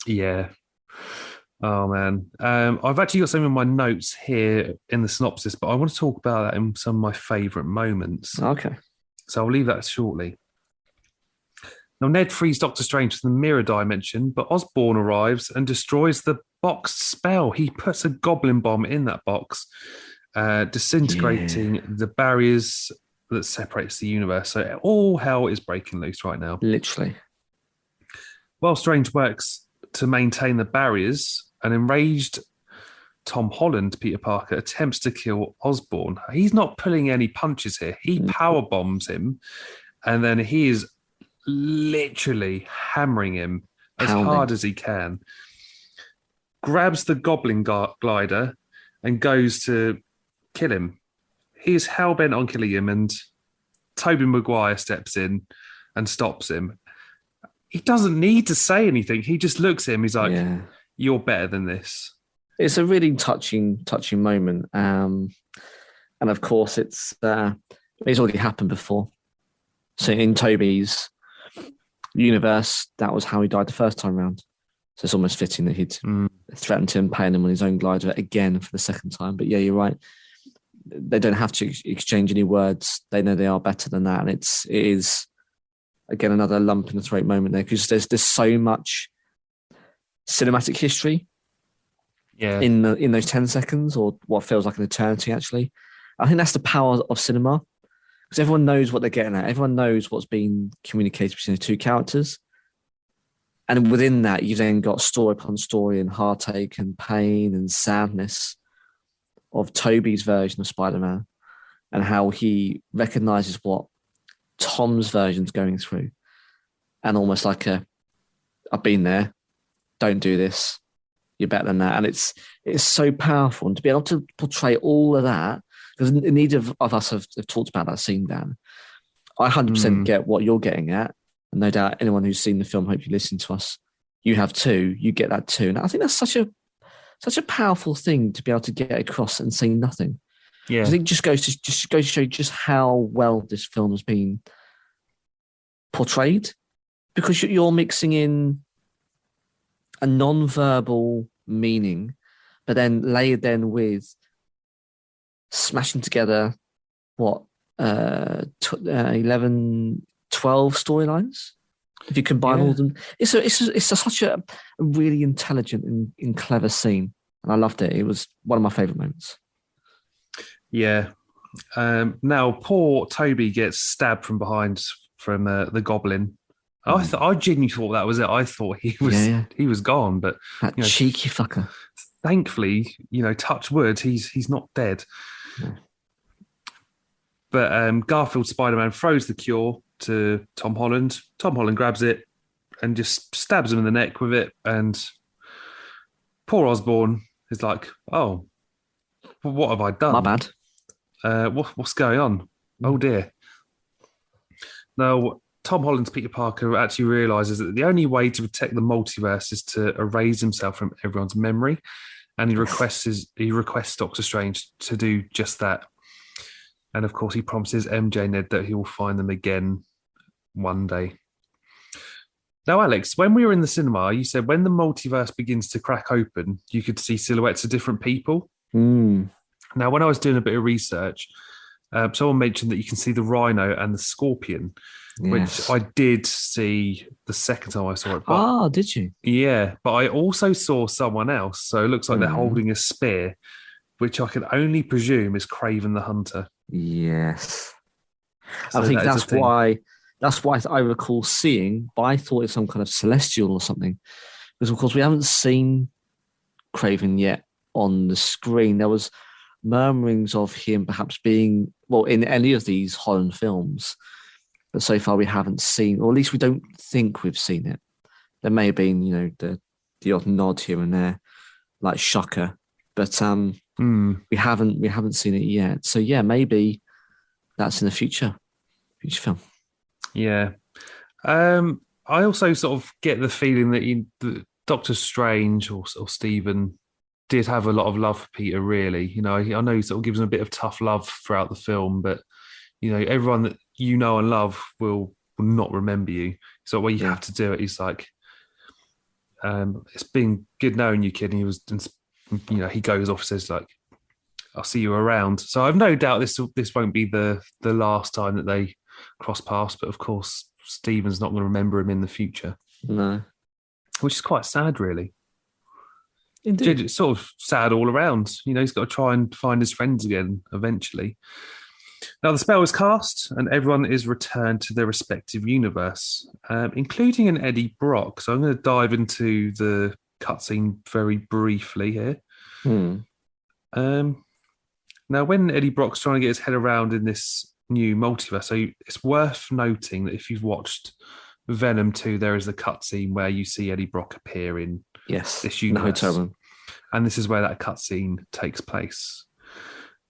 Yeah. Oh, man. I've actually got some of my notes here in the synopsis, but I want to talk about that in some of my favourite moments. Okay. So I'll leave that shortly. Now, Ned frees Doctor Strange from the mirror dimension, but Osborn arrives and destroys the boxed spell. He puts a goblin bomb in that box, disintegrating the barriers that separates the universe. So all hell is breaking loose right now. Literally. While Strange works to maintain the barriers, an enraged Tom Holland, Peter Parker, attempts to kill Osborn. He's not pulling any punches here. He power bombs him, and then he is literally hammering him as hard as he can. Grabs the Goblin glider and goes to kill him. He's hell-bent on killing him, and Tobey Maguire steps in and stops him. He doesn't need to say anything. He just looks at him. He's like, you're better than this. It's a really touching moment. And of course, it's already happened before. So in Tobey's universe, that was how he died the first time round. So it's almost fitting that he'd threatened him, paying him on his own glider again for the second time. But yeah, you're right. They don't have to exchange any words. They know they are better than that. And it is, again, another lump in the throat moment there, because there's so much cinematic history in those 10 seconds, or what feels like an eternity, actually. I think that's the power of cinema, because everyone knows what they're getting at. Everyone knows what's being communicated between the two characters. And within that, you've then got story upon story and heartache and pain and sadness of Tobey's version of Spider-Man, and how he recognises what Tom's version's going through. And almost like I've been there, don't do this, you're better than that. And it's so powerful. And to be able to portray all of that, because neither of us have talked about that scene, Dan. I 100% get what you're getting at. And no doubt anyone who's seen the film, hope you listen to us, you have too. You get that too. And I think that's such a powerful thing to be able to get across and say nothing. Yeah. I think just goes to show just how well this film has been portrayed, because you're mixing in a non-verbal meaning, but then layered then with smashing together 11, 12 storylines. If you combine all of them, it's such a really intelligent and clever scene, and I loved it. It was one of my favourite moments. Yeah. Now, poor Toby gets stabbed from behind from the Goblin. I genuinely thought that was it. I thought he was gone, but that cheeky fucker. Thankfully, touch wood, he's not dead. No. But Garfield Spider-Man throws the cure to Tom Holland. Tom Holland grabs it and just stabs him in the neck with it. And poor Osborn is like, "Oh, what have I done? My bad. What's going on? Oh dear." Now, Tom Holland's Peter Parker actually realizes that the only way to protect the multiverse is to erase himself from everyone's memory, and he requests Doctor Strange to do just that. And of course, he promises MJ Ned that he will find them again one day. Now, Alex, when we were in the cinema, you said when the multiverse begins to crack open, you could see silhouettes of different people. Now, when I was doing a bit of research, someone mentioned that you can see the Rhino and the Scorpion, which I did see the second time I saw it. But, did you? Yeah, but I also saw someone else. So it looks like they're holding a spear, which I can only presume is Kraven the Hunter. Yes. So I think that's why I recall seeing, but I thought it's some kind of celestial or something. Because, of course, we haven't seen Kraven yet on the screen. There was murmurings of him perhaps being, in any of these Holland films, but so far we haven't seen, or at least we don't think we've seen it. There may have been, the odd nod here and there, like Shocker, but we haven't seen it yet. So yeah, maybe that's in the future. Huge film. Yeah. I also sort of get the feeling that Doctor Strange or Stephen did have a lot of love for Peter, really. You know, I know he sort of gives him a bit of tough love throughout the film, but, you know, everyone that you know and love will not remember you. So what you have to do it is like, it's been good knowing you, kid. And you know, he goes off and says like, I'll see you around. So I've no doubt this won't be the last time that they cross paths, but of course, Stephen's not going to remember him in the future. No. Which is quite sad, really. Indeed. It's sort of sad all around. You know, he's got to try and find his friends again eventually. Now, the spell is cast and everyone is returned to their respective universe, including an Eddie Brock. So I'm going to dive into the cutscene very briefly here. Now, when Eddie Brock's trying to get his head around in this new multiverse, so it's worth noting that if you've watched Venom 2, there is a cutscene where you see Eddie Brock appear in this universe. The hotel room. And this is where that cutscene takes place.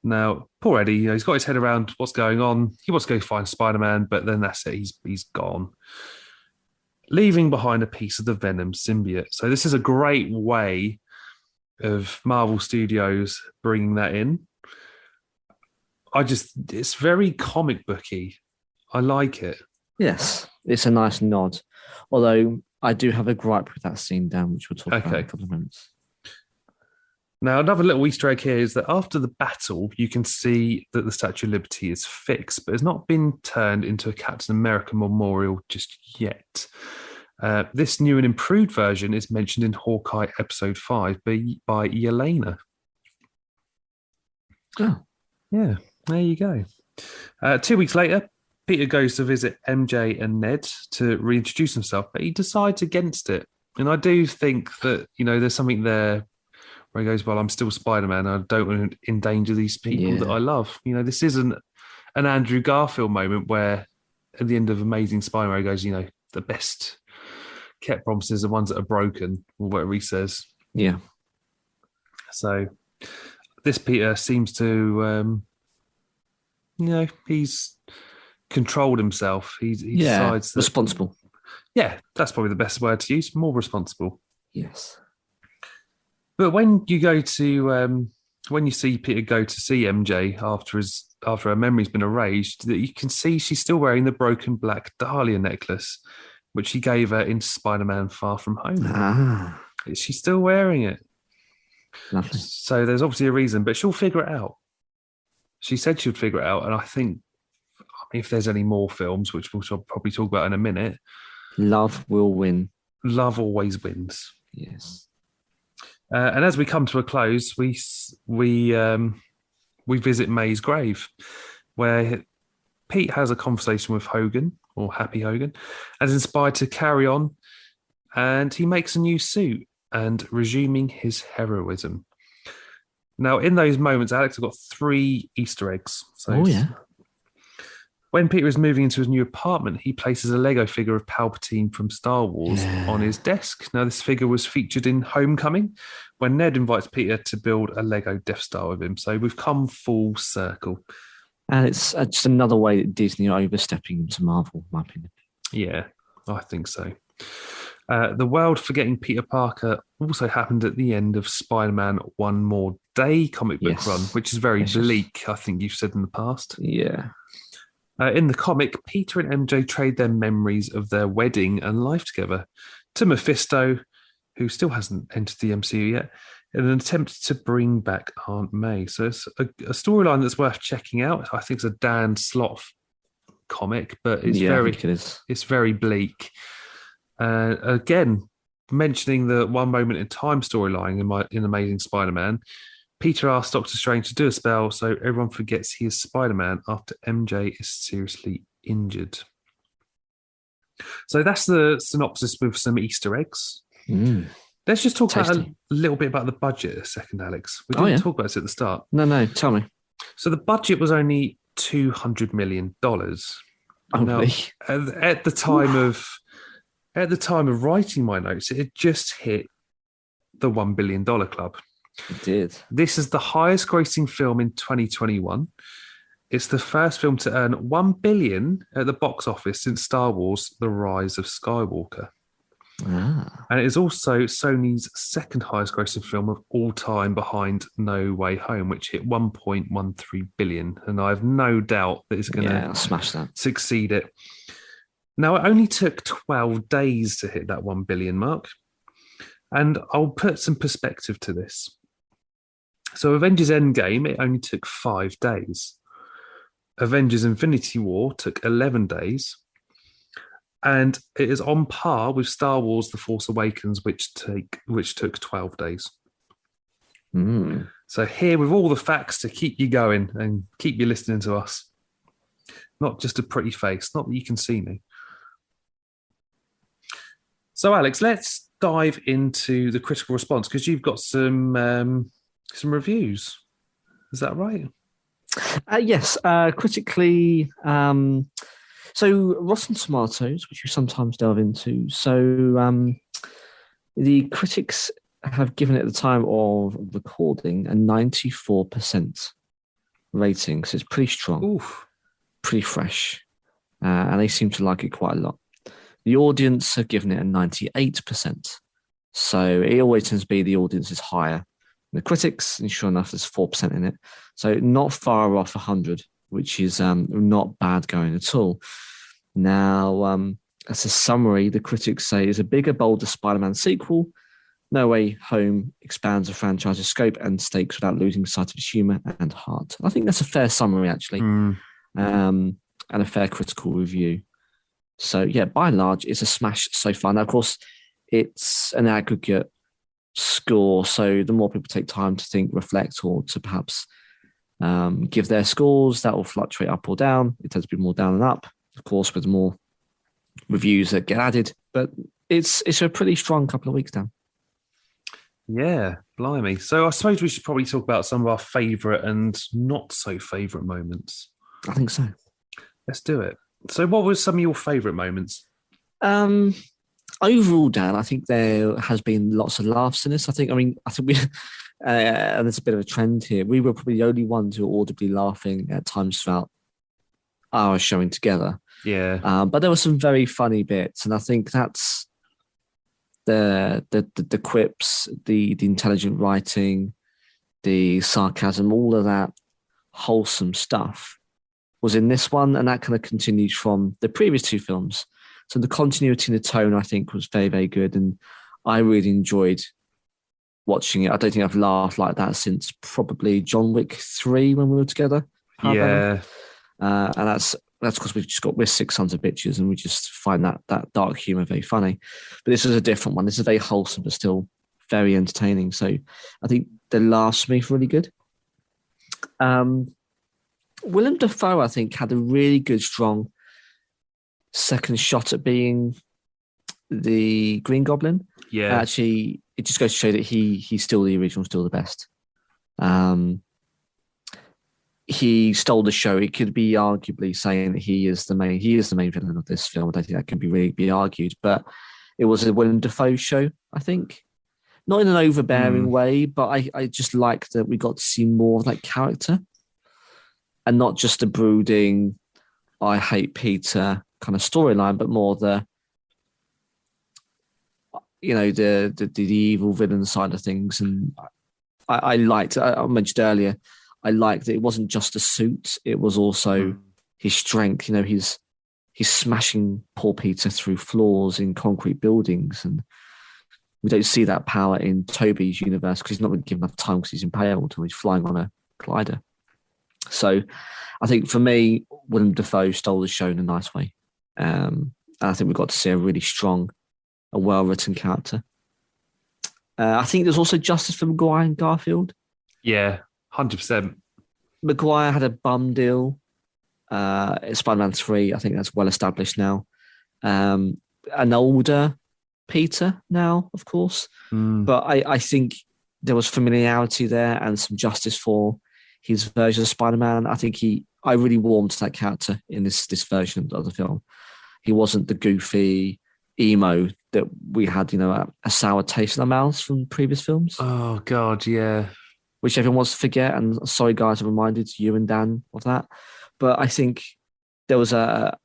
Now, poor Eddie, you know, he's got his head around what's going on. He wants to go find Spider-Man, but then that's it. He's gone, leaving behind a piece of the Venom symbiote. So this is a great way of Marvel Studios bringing that in. It's very comic booky. I like it. Yes, it's a nice nod. Although I do have a gripe with that scene, Dan, which we'll talk about in a couple of minutes. Now, another little Easter egg here is that after the battle, you can see that the Statue of Liberty is fixed, but has not been turned into a Captain America memorial just yet. This new and improved version is mentioned in Hawkeye Episode 5 by Yelena. Oh. Yeah, there you go. 2 weeks later, Peter goes to visit MJ and Ned to reintroduce himself, but he decides against it. And I do think that, you know, there's something there where he goes, well, I'm still Spider-Man. I don't want to endanger these people that I love. You know, this isn't an Andrew Garfield moment where at the end of Amazing Spider-Man, he goes, you know, the best kept promises are the ones that are broken, or whatever he says. Yeah. So this Peter seems to, you know, he's controlled himself. He decides that, responsible. Yeah, that's probably the best word to use. More responsible. Yes. But when you go to when you see Peter go to see MJ after her memory's been erased, that you can see she's still wearing the broken black Dahlia necklace, which he gave her in Spider-Man Far From Home. She's still wearing it. Lovely. So there's obviously a reason, but she'll figure it out. She said she'd figure it out, and I think if there's any more films, which we'll probably talk about in a minute, love will win. Love always wins. Yes. And as we come to a close, we visit May's grave, where Pete has a conversation with Hogan, or Happy Hogan, and is inspired to carry on. And he makes a new suit and resuming his heroism. Now, in those moments, Alex, I've got 3 Easter eggs. So when Peter is moving into his new apartment, he places a Lego figure of Palpatine from Star Wars on his desk. Now, this figure was featured in Homecoming, when Ned invites Peter to build a Lego Death Star with him. So we've come full circle. And it's just another way that Disney are overstepping into Marvel, in my opinion. Yeah, I think so. The world forgetting Peter Parker also happened at the end of Spider-Man One More Day comic book run, which is very bleak, I think you've said in the past. Yeah. In the comic, Peter and MJ trade their memories of their wedding and life together to Mephisto, who still hasn't entered the MCU yet, in an attempt to bring back Aunt May. So it's a storyline that's worth checking out. I think it's a Dan Slott comic, but it's very bleak. Again, mentioning the One Moment in Time storyline in Amazing Spider-Man, Peter asks Doctor Strange to do a spell so everyone forgets he is Spider-Man after MJ is seriously injured. So that's the synopsis with some Easter eggs. Let's just talk about a little bit about the budget a second, Alex. We didn't talk about this at the start. No, tell me. So the budget was only $200 million. Now, at the time of writing my notes, it had just hit the $1 billion club. It did. This is the highest grossing film in 2021. It's the first film to earn 1 billion at the box office since Star Wars: The Rise of Skywalker. Ah. And it is also Sony's second highest grossing film of all time behind No Way Home, which hit 1.13 billion. And I have no doubt that it's going to smash that. Succeed it. Now, it only took 12 days to hit that 1 billion mark. And I'll put some perspective to this. So Avengers Endgame, it only took 5 days. Avengers Infinity War took 11 days. And it is on par with Star Wars: The Force Awakens, which took 12 days. So here with all the facts to keep you going and keep you listening to us. Not just a pretty face, not that you can see me. So Alex, let's dive into the critical response because you've got some reviews. Is that right? Yes, critically. So Rotten Tomatoes, which you sometimes delve into. So the critics have given it at the time of recording a 94% rating. So it's pretty strong, pretty fresh. And they seem to like it quite a lot. The audience have given it a 98%. So it always tends to be the audience is higher than the critics. And sure enough, there's 4% in it. So not far off 100, which is not bad going at all. Now, as a summary, the critics say it's a bigger, bolder Spider-Man sequel. No Way Home expands the franchise's scope and stakes without losing sight of its humour and heart. I think that's a fair summary, actually, and a fair critical review. So, yeah, by and large, it's a smash so far. Now, of course, it's an aggregate score, so the more people take time to think, reflect, or to perhaps give their scores, that will fluctuate up or down. It tends to be more down and up, of course, with more reviews that get added. But it's a pretty strong couple of weeks down. Yeah, blimey. So I suppose we should probably talk about some of our favourite and not so favourite moments. I think so. Let's do it. So what were some of your favourite moments? Overall, Dan, I think there has been lots of laughs in this. I think we, and there's a bit of a trend here. We were probably the only ones who were audibly laughing at times throughout our showing together. Yeah. But there were some very funny bits, and I think that's the quips, the intelligent writing, the sarcasm, all of that wholesome stuff was in this one, and that kind of continues from the previous two films. So the continuity in the tone, I think, was very, very good, and I really enjoyed watching it. I don't think I've laughed like that since probably John Wick 3 when we were together. Yeah. And that's because we're six sons of bitches and we just find that dark humour very funny. But this is a different one. This is very wholesome, but still very entertaining. So I think the laughs for me were really good. Willem Dafoe, I think, had a really good, strong second shot at being the Green Goblin. Yeah. Actually, it just goes to show that he's still the original, still the best. He stole the show. It could be arguably saying that he is the main villain of this film. I don't think that can be argued, but it was a Willem Dafoe show, I think. Not in an overbearing way, but I just like that we got to see more of that character and not just a brooding, I hate Peter kind of storyline, but more the evil villain side of things. And I liked, I mentioned earlier, I liked that it wasn't just a suit; it was also his strength. You know, he's smashing poor Peter through floors in concrete buildings, and we don't see that power in Toby's universe because he's not been given enough time because he's impaled or he's flying on a glider. So, I think for me, Willem Dafoe stole the show in a nice way, and I think we got to see a really strong, a well-written character. I think there's also justice for Maguire and Garfield. Yeah. 100%. Maguire had a bum deal. Spider-Man 3, I think that's well established now. An older Peter now, of course. But I think there was familiarity there and some justice for his version of Spider-Man. I think I really warmed to that character in this version of the film. He wasn't the goofy emo that we had, a sour taste in our mouths from previous films. Oh, God, yeah. Which everyone wants to forget. And sorry, guys, I reminded you and Dan of that. but I think there was a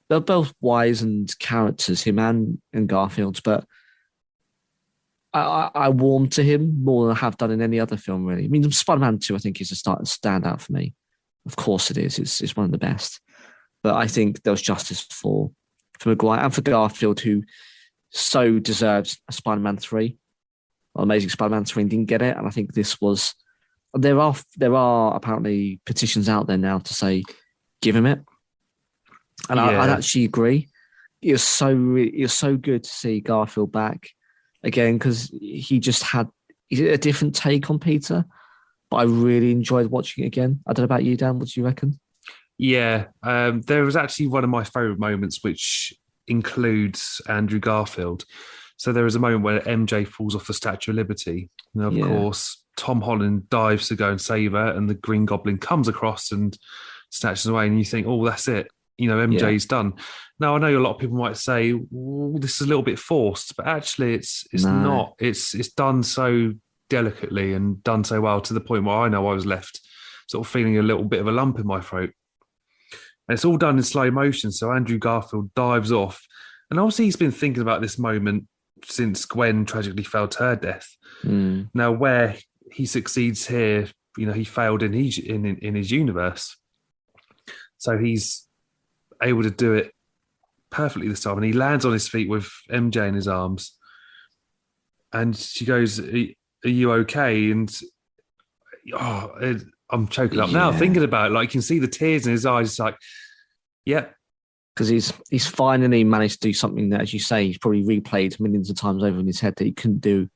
they're both wizened characters, him and Garfield, but I warmed to him more than I have done in any other film, really. I mean, Spider-Man 2, I think, is a standout for me. Of course it is. It's one of the best. But I think there was justice for Maguire and for Garfield, who so deserves a Spider-Man 3. Amazing Spider-Man 3 and didn't get it. And I think this was... There are apparently petitions out there now to say, give him it. And I'd actually agree. It was so good to see Garfield back again, because he just had a different take on Peter. But I really enjoyed watching it again. I don't know about you, Dan. What do you reckon? Yeah, there was actually one of my favourite moments, which includes Andrew Garfield. So there was a moment where MJ falls off the Statue of Liberty. And of course, Tom Holland dives to go and save her, and the Green Goblin comes across and snatches away. And you think, oh, that's it. You know, MJ's done. Now, I know a lot of people might say, this is a little bit forced, but actually it's not. It's done so delicately and done so well, to the point where I know I was left sort of feeling a little bit of a lump in my throat. And it's all done in slow motion. So Andrew Garfield dives off. And obviously he's been thinking about this moment since Gwen tragically fell to her death. Now, where he succeeds here, you know, he failed in his universe. So he's able to do it perfectly this time. And he lands on his feet with MJ in his arms. And she goes, are you okay? And I'm choking up now thinking about it. Like, you can see the tears in his eyes. It's like, yeah. Because he's finally managed to do something that, as you say, he's probably replayed millions of times over in his head that he couldn't do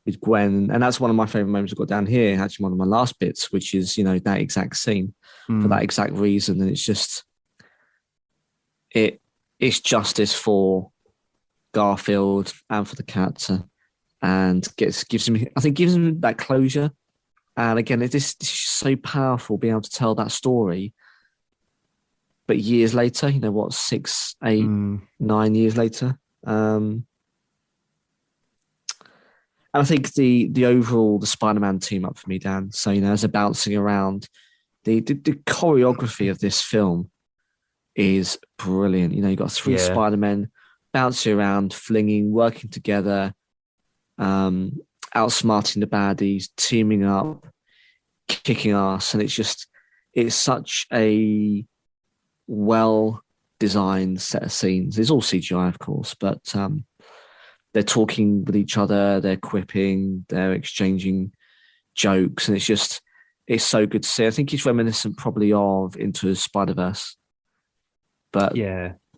with Gwen. And that's one of my favourite moments I've got down here, actually one of my last bits, which is, you know, that exact scene for that exact reason. And it's just, it's justice for Garfield and for the character, and gives him that closure. And again, it's so powerful being able to tell that story. But years later, you know what, 6, 8, 9 years later. And I think the overall, the Spider-Man team up for me, Dan. So, you know, as they're bouncing around, the choreography of this film is brilliant. You know, you've got 3 Spider-Men bouncing around, flinging, working together, outsmarting the baddies, teaming up, kicking ass. And it's such a well-designed set of scenes. It's all CGI, of course, but they're talking with each other, they're quipping, they're exchanging jokes, and it's so good to see. I think it's reminiscent probably of Into the Spider-Verse, but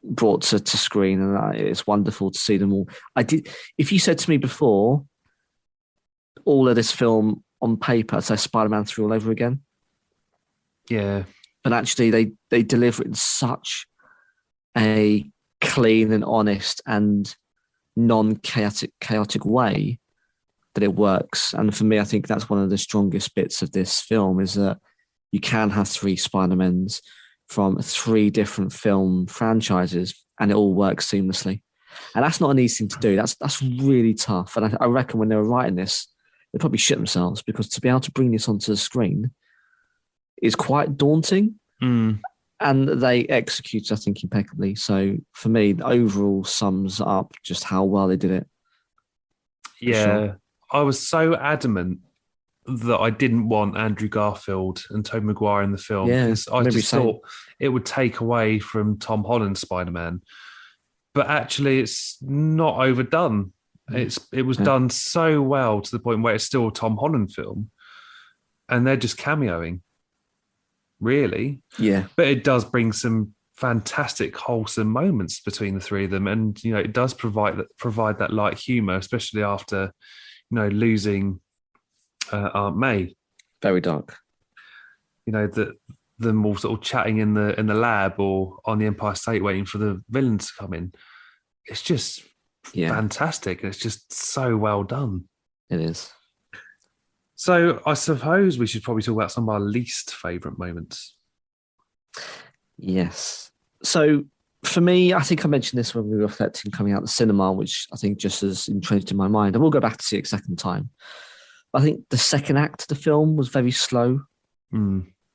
brought to screen, and it's wonderful to see them all. If you said to me before, all of this film on paper, I'd say Spider-Man 3 all over again. Yeah. But actually, they deliver it in such a clean and honest and non-chaotic way that it works. And for me, I think that's one of the strongest bits of this film, is that you can have 3 Spider-Mans from 3 different film franchises, and it all works seamlessly. And that's not an easy thing to do. That's really tough. And I reckon when they were writing this, they probably shit themselves, because to be able to bring this onto the screen is quite daunting. And they execute, I think, impeccably. So for me, the overall sums up just how well they did it. Yeah. Sure. I was so adamant that I didn't want Andrew Garfield and Tobey Maguire in the film. Yeah, I just thought it would take away from Tom Holland's Spider-Man. But actually, it's not overdone. It was done so well, to the point where it's still a Tom Holland film, and they're just cameoing, really. Yeah. But it does bring some fantastic, wholesome moments between the 3 of them, and you know, it does provide that light humour, especially after, you know, losing Aunt May. Very dark. You know, them all sort of chatting in the lab or on the Empire State waiting for the villains to come in. It's just fantastic. It's just so well done. It is. So I suppose we should probably talk about some of our least favourite moments. Yes. So for me, I think I mentioned this when we were reflecting coming out the cinema, which I think just has entrenched in my mind. I will go back to see it a second time. I think the second act of the film was very slow.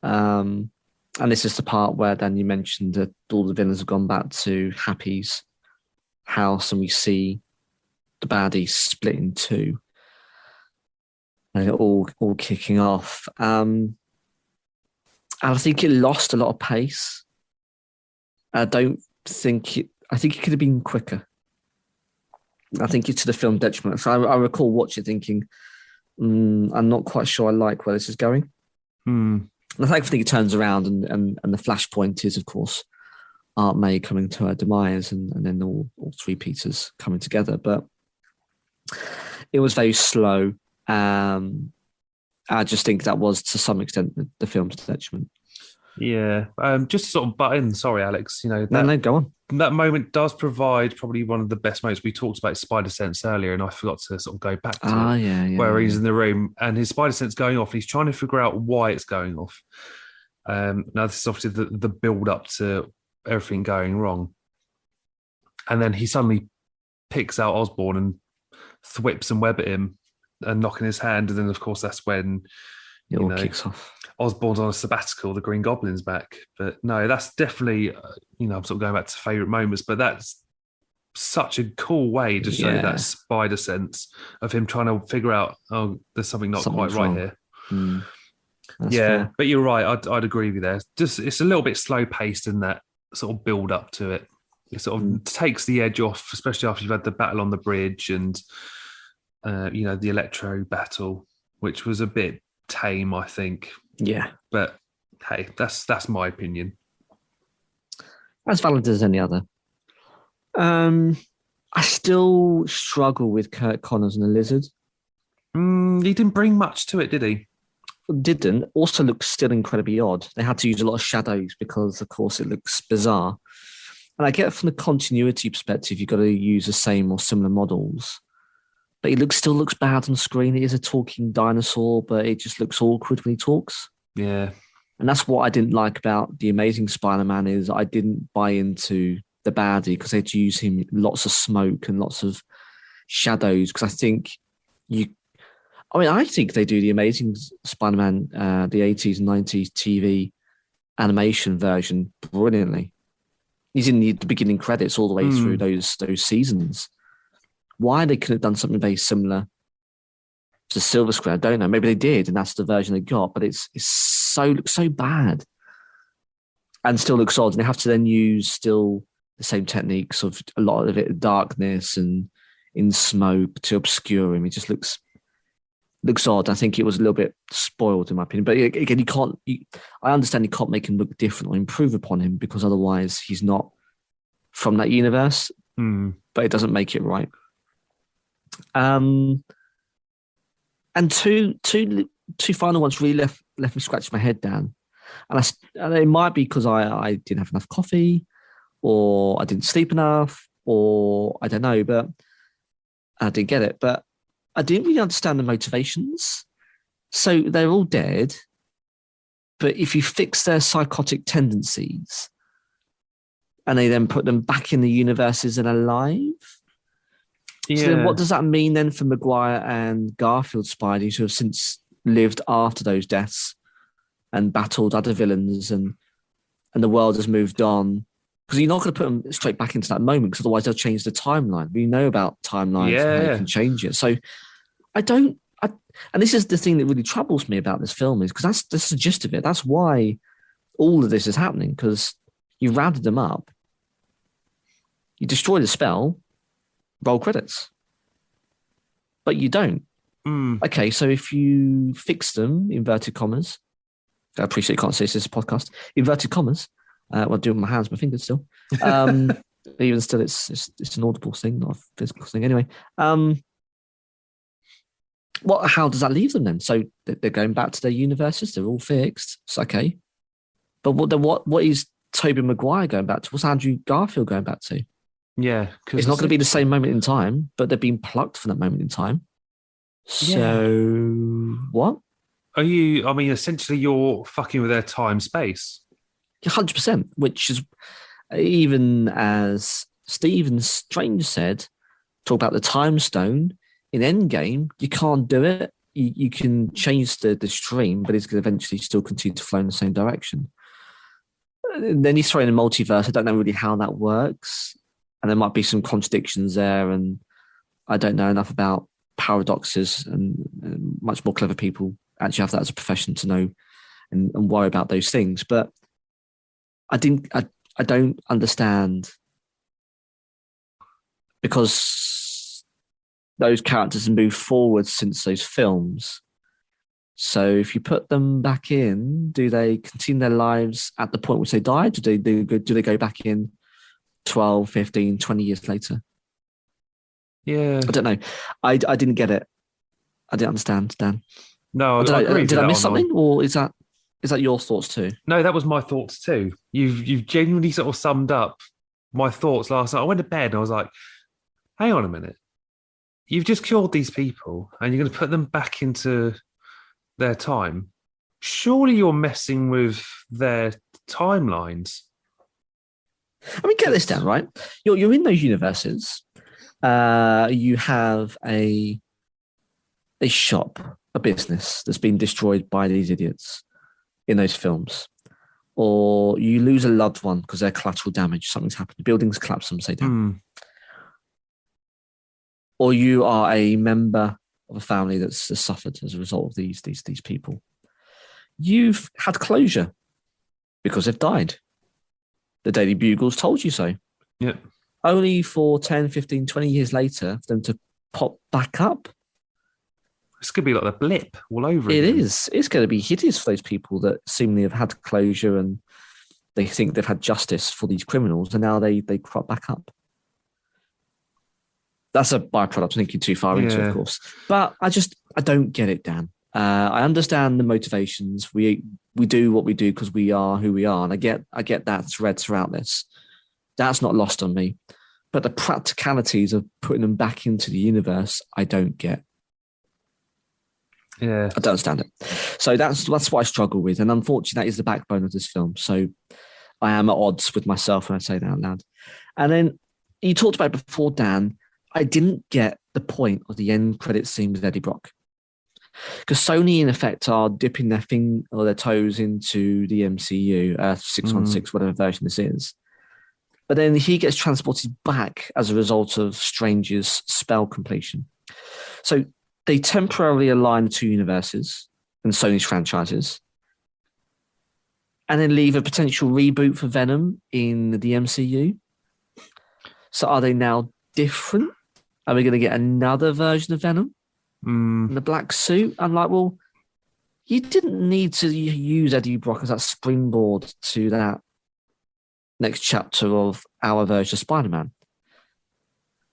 And this is the part where then you mentioned that all the villains have gone back to Happy's house, and we see the baddies split in two, and all kicking off. And I think it lost a lot of pace. I think it could have been quicker. I think it's to the film detriment. So I recall watching it thinking, I'm not quite sure I like where this is going. And I think it turns around, and the flashpoint is, of course, Aunt May coming to her demise, and then all three Peters coming together. But it was very slow. I just think that was, to some extent, the film's detriment. Yeah. Just to sort of butt in, sorry, Alex. No, go on. That moment does provide probably one of the best moments. We talked about spider sense earlier, and I forgot to sort of go back to it, yeah, where he's in the room and his spider sense going off. And he's trying to figure out why it's going off. Now, this is obviously the build up to everything going wrong. And then he suddenly picks out Osborn and thwips and web at him and knocking his hand. And then, of course, that's when it all kicks off. Osborn's on a sabbatical, the Green Goblin's back. But no, that's definitely, I'm sort of going back to favourite moments, but that's such a cool way to show that spider sense of him trying to figure out, there's something quite right here. Fair. But you're right. I'd agree with you there. Just it's a little bit slow paced in that sort of build up to it. It sort of takes the edge off, especially after you've had the battle on the bridge and the Electro battle, which was a bit tame, I think. Yeah, but hey, that's my opinion. As valid as any other. I still struggle with Kirk Connors and the Lizard. He didn't bring much to it, did he? Didn't. Also looks still incredibly odd. They had to use a lot of shadows because, of course, it looks bizarre. And I get from the continuity perspective, you've got to use the same or similar models. But he still looks bad on screen. It is a talking dinosaur, but it just looks awkward when he talks. Yeah. And that's what I didn't like about The Amazing Spider-Man is I didn't buy into the baddie because they had to use him lots of smoke and lots of shadows. Because I think I think they do The Amazing Spider-Man, the 80s and 90s TV animation version brilliantly. He's in the beginning credits all the way through those seasons. Why they could have done something very similar to Silver Screen, I don't know. Maybe they did, and that's the version they got. But it looks so bad, and still looks odd. And they have to then use still the same techniques of a lot of it, darkness and in smoke to obscure him. It just looks odd. I think it was a little bit spoiled in my opinion. But again, I understand you can't make him look different or improve upon him because otherwise he's not from that universe. But it doesn't make it right. And two final ones really left me scratching my head down, and it might be because I didn't have enough coffee, or I didn't sleep enough, or I don't know, but I didn't get it. But I didn't really understand the motivations. So they're all dead, but if you fix their psychotic tendencies, and they then put them back in the universes and alive. Yeah. So then what does that mean then for Maguire and Garfield Spideys who have since lived after those deaths and battled other villains and the world has moved on? Because you're not going to put them straight back into that moment because otherwise they'll change the timeline. We know about timelines and how you can change it. So and this is the thing that really troubles me about this film is because that's the gist of it. That's why all of this is happening because you rounded them up. You destroy the spell, roll credits. But you don't. Okay, so if you fix them, inverted commas, I appreciate you can't say this is a podcast, inverted commas, well, do it with my hands, my fingers still. Even still, it's an audible thing, not a physical thing. Anyway, how does that leave them then? So they're going back to their universes, they're all fixed. It's okay. But what is Tobey Maguire going back to? What's Andrew Garfield going back to? Yeah. It's not going to be the same moment in time, but they're being plucked from that moment in time. So what? Essentially you're fucking with their time space. 100%, which is even as Stephen Strange said, talk about the time stone in Endgame, you can't do it. you can change the stream, but it's going to eventually still continue to flow in the same direction. And then you throw in a multiverse. I don't know really how that works, and there might be some contradictions there, and I don't know enough about paradoxes, and much more clever people actually have that as a profession to know and worry about those things. But I don't understand, because those characters have moved forward since those films. So if you put them back in, do they continue their lives at the point which they died? Do they go back in 12, 15, 20 years later? Yeah. I don't know. I didn't get it. I didn't understand, Dan. No, I agree with did I that miss one. something, or is that your thoughts too? No, that was my thoughts too. You've genuinely sort of summed up my thoughts last night. I went to bed and I was like, hang on a minute. You've just killed these people and you're going to put them back into their time. Surely you're messing with their timelines. I mean, get this down, right? You're in those universes. You have a shop, a business that's been destroyed by these idiots in those films. Or you lose a loved one because they're collateral damage. Something's happened. The buildings collapse, some say down. Or you are a member of a family that's suffered as a result of these people. You've had closure because they've died. The Daily Bugle's told you so. Yeah. Only for 10, 15, 20 years later for them to pop back up. It's going to be like a blip all over It again. is. It's going to be hideous for those people that seemingly have had closure and they think they've had justice for these criminals, and now they crop back up. That's a byproduct, thinking too far into, of course. But I don't get it, Dan. I understand the motivations. We do what we do because we are who we are, and I get that thread throughout this. That's not lost on me. But the practicalities of putting them back into the universe, I don't get. Yeah, I don't understand it. So that's what I struggle with, and unfortunately, that is the backbone of this film. So I am at odds with myself when I say that out loud. And then you talked about it before, Dan. I didn't get the point of the end credit scene with Eddie Brock, because Sony, in effect, are dipping their toes into the MCU, 616, whatever version this is. But then he gets transported back as a result of Strange's spell completion. So they temporarily align the two universes and Sony's franchises, and then leave a potential reboot for Venom in the MCU. So are they now different? Are we going to get another version of Venom in the black suit? I'm like, well, you didn't need to use Eddie Brock as that springboard to that next chapter of our version of Spider-Man.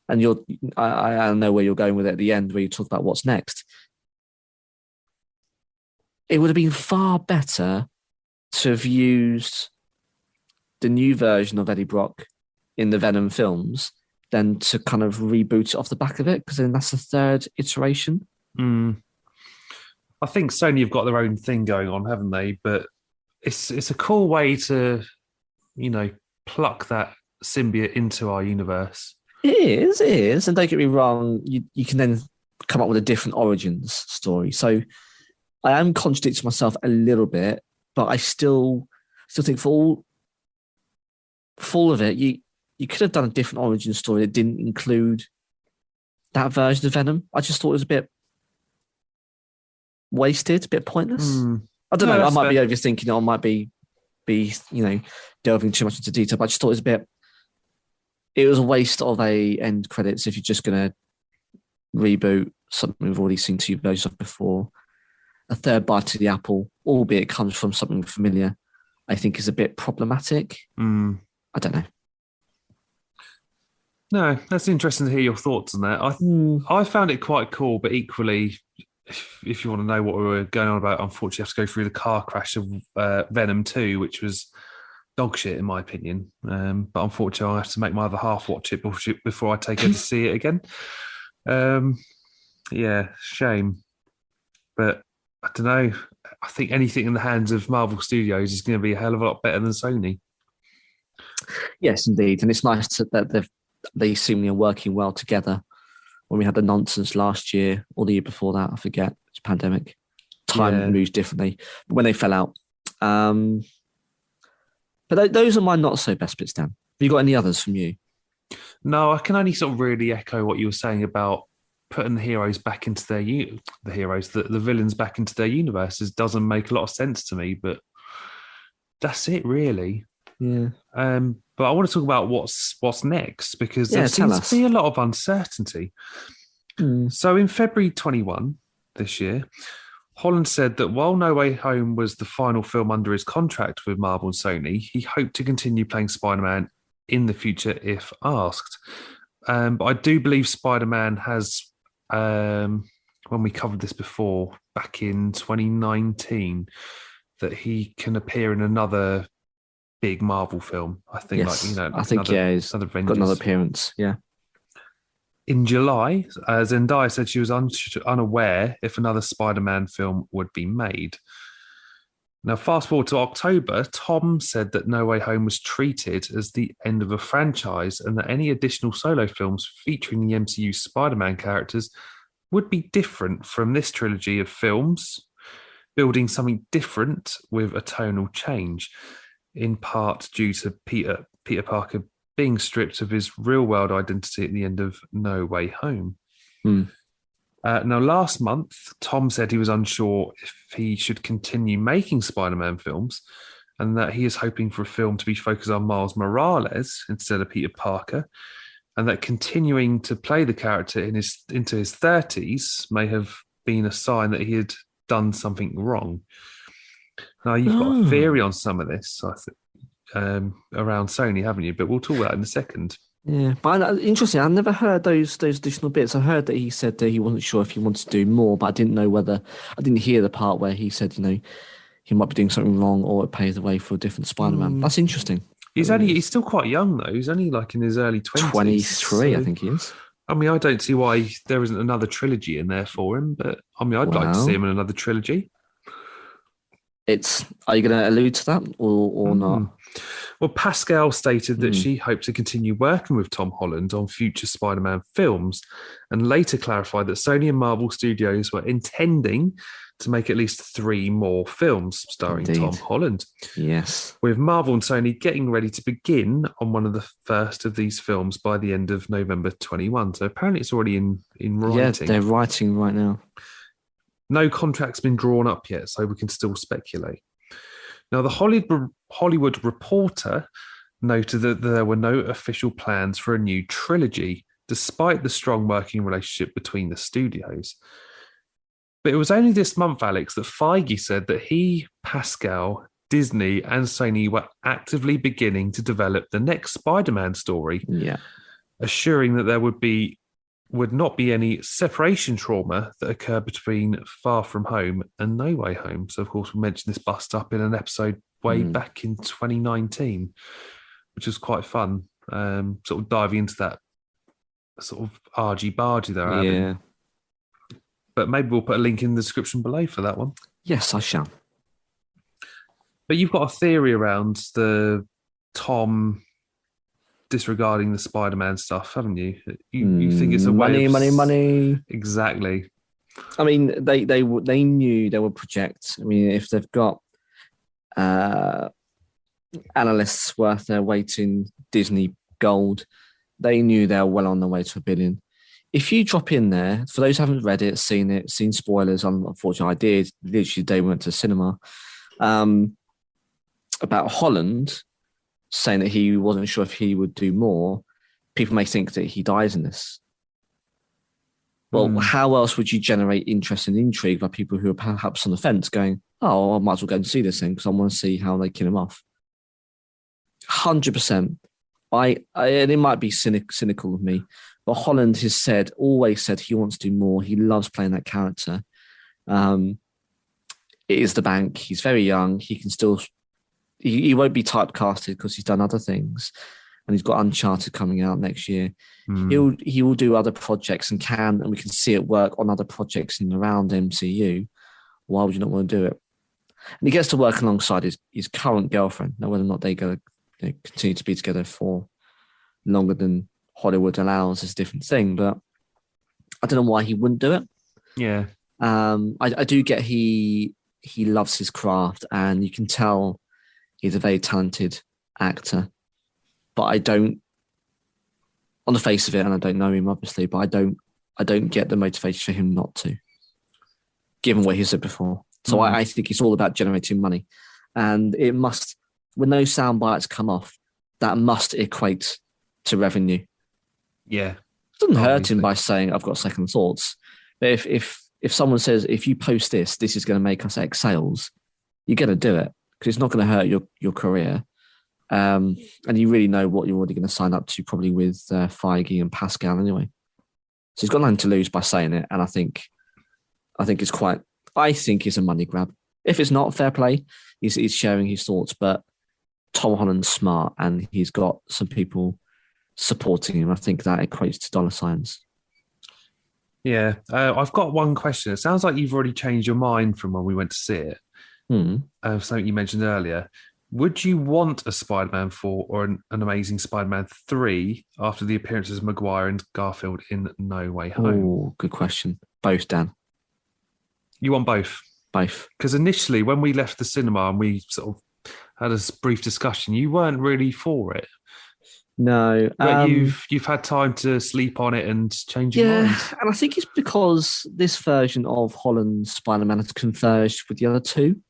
And I know where you're going with it at the end, where you talk about what's next. It would have been far better to have used the new version of Eddie Brock in the Venom films than to kind of reboot it off the back of it, because then that's the third iteration. I think Sony have got their own thing going on, haven't they? But it's a cool way to, pluck that symbiote into our universe. It is. And don't get me wrong, you can then come up with a different origins story. So I am contradicting myself a little bit, but I still think for all of it, you could have done a different origin story that didn't include that version of Venom. I just thought it was a bit wasted, a bit pointless. I don't know. I might be overthinking it, or might be delving too much into detail, but I just thought it was a waste of a end credits if you're just going to reboot something we've already seen two versions of before. A third bite to the apple, albeit it comes from something familiar, I think is a bit problematic. I don't know. No, that's interesting to hear your thoughts on that. I found it quite cool, but equally, if you want to know what we were going on about, unfortunately, I have to go through the car crash of Venom 2, which was dog shit in my opinion. But unfortunately, I have to make my other half watch it before I take her to see it again. Yeah, shame. But I don't know. I think anything in the hands of Marvel Studios is going to be a hell of a lot better than Sony. Yes, indeed. And it's nice that they seemingly are working well together when we had the nonsense last year or the year before that. I forget. It's pandemic. Time moves differently. But when they fell out. But those are my not so best bits, Dan. Have you got any others from you? No, I can only sort of really echo what you were saying about putting the heroes back into the villains back into their universes doesn't make a lot of sense to me, but that's it really. Yeah. But I want to talk about what's next, because there seems to be a lot of uncertainty. So in February 21 this year, Holland said that while No Way Home was the final film under his contract with Marvel and Sony, he hoped to continue playing Spider-Man in the future if asked. But I do believe Spider-Man has, when we covered this before, back in 2019, that he can appear in another big Marvel film. I think, he's got another appearance. Yeah. In July, Zendaya said she was unaware if another Spider-Man film would be made. Now, fast forward to October, Tom said that No Way Home was treated as the end of a franchise and that any additional solo films featuring the MCU Spider-Man characters would be different from this trilogy of films, building something different with a tonal change, in part due to Peter Parker being stripped of his real-world identity at the end of No Way Home. Now, last month, Tom said he was unsure if he should continue making Spider-Man films and that he is hoping for a film to be focused on Miles Morales instead of Peter Parker, and that continuing to play the character into his 30s may have been a sign that he had done something wrong. Now, you've got a theory on some of this, I think, around Sony, haven't you? But we'll talk about that in a second. Yeah, but interesting. I never heard those additional bits. I heard that he said that he wasn't sure if he wanted to do more, but I didn't hear the part where he said, he might be doing something wrong or it paves the way for a different Spider-Man. That's interesting. He's still quite young though. He's only like in his early 20s. 23, I think he is. I mean, I don't see why there isn't another trilogy in there for him, but I mean, I'd like to see him in another trilogy. Are you going to allude to that or not? Well, Pascal stated that she hoped to continue working with Tom Holland on future Spider-Man films, and later clarified that Sony and Marvel Studios were intending to make at least 3 more films starring Tom Holland. Yes. With Marvel and Sony getting ready to begin on one of the first of these films by the end of November 21. So apparently it's already in writing. Yeah, they're writing right now. No contract's been drawn up yet, so we can still speculate. Now, the Hollywood Reporter noted that there were no official plans for a new trilogy, despite the strong working relationship between the studios. But it was only this month, Alex, that Feige said that he, Pascal, Disney and Sony were actively beginning to develop the next Spider-Man story, assuring that there would not be any separation trauma that occurred between Far From Home and No Way Home. So, of course, we mentioned this bust up in an episode way back in 2019, which was quite fun, sort of diving into that sort of argy-bargy there. Yeah. But maybe we'll put a link in the description below for that one. Yes, I shall. But you've got a theory around the Tom disregarding the Spider-Man stuff, haven't you? You think it's a way money. Exactly. I mean, they knew they would project. I mean, if they've got analysts worth their weight in Disney gold, they knew they were well on their way to $1 billion. If you drop in there, for those who haven't read it, seen spoilers, unfortunately I did, literally the day we went to cinema, about Holland saying that he wasn't sure if he would do more, people may think that he dies in this. Well, how else would you generate interest and intrigue by people who are perhaps on the fence going, I might as well go and see this thing because I want to see how they kill him off. 100%. And it might be cynical of me, but Holland has always said he wants to do more. He loves playing that character. It is the bank. He's very young. He can still... He won't be typecasted because he's done other things, and he's got Uncharted coming out next year. He will do other projects and we can see it work on other projects in and around MCU. Why would you not want to do it? And he gets to work alongside his current girlfriend. Now, whether or not they continue to be together for longer than Hollywood allows is a different thing. But I don't know why he wouldn't do it. Yeah. I do get he loves his craft, and you can tell he's a very talented actor. But I don't, on the face of it, and I don't know him obviously, but I don't get the motivation for him not to, given what he said before. So I think it's all about generating money, and it must, when those sound bites come off, that must equate to revenue. Yeah, it doesn't hurt him by saying I've got second thoughts. But if someone says if you post this is going to make us X sales, you're going to do it because it's not going to hurt your career. And you really know what you're already going to sign up to, probably with Feige and Pascal anyway. So he's got nothing to lose by saying it, and I think it's quite. I think it's a money grab. If it's not, fair play. He's sharing his thoughts, but Tom Holland's smart, and he's got some people supporting him. I think that equates to dollar signs. Yeah, I've got one question. It sounds like you've already changed your mind from when we went to see it. Something you mentioned earlier. Would you want a Spider-Man 4 or an Amazing Spider-Man 3 after the appearances of Maguire and Garfield in No Way Home? Oh, good question. Both, Dan. You want both? Both. Because initially, when we left the cinema and we sort of had a brief discussion, you weren't really for it. No. But you've had time to sleep on it and change your mind. Yeah, and I think it's because this version of Holland's Spider-Man has converged with the other two.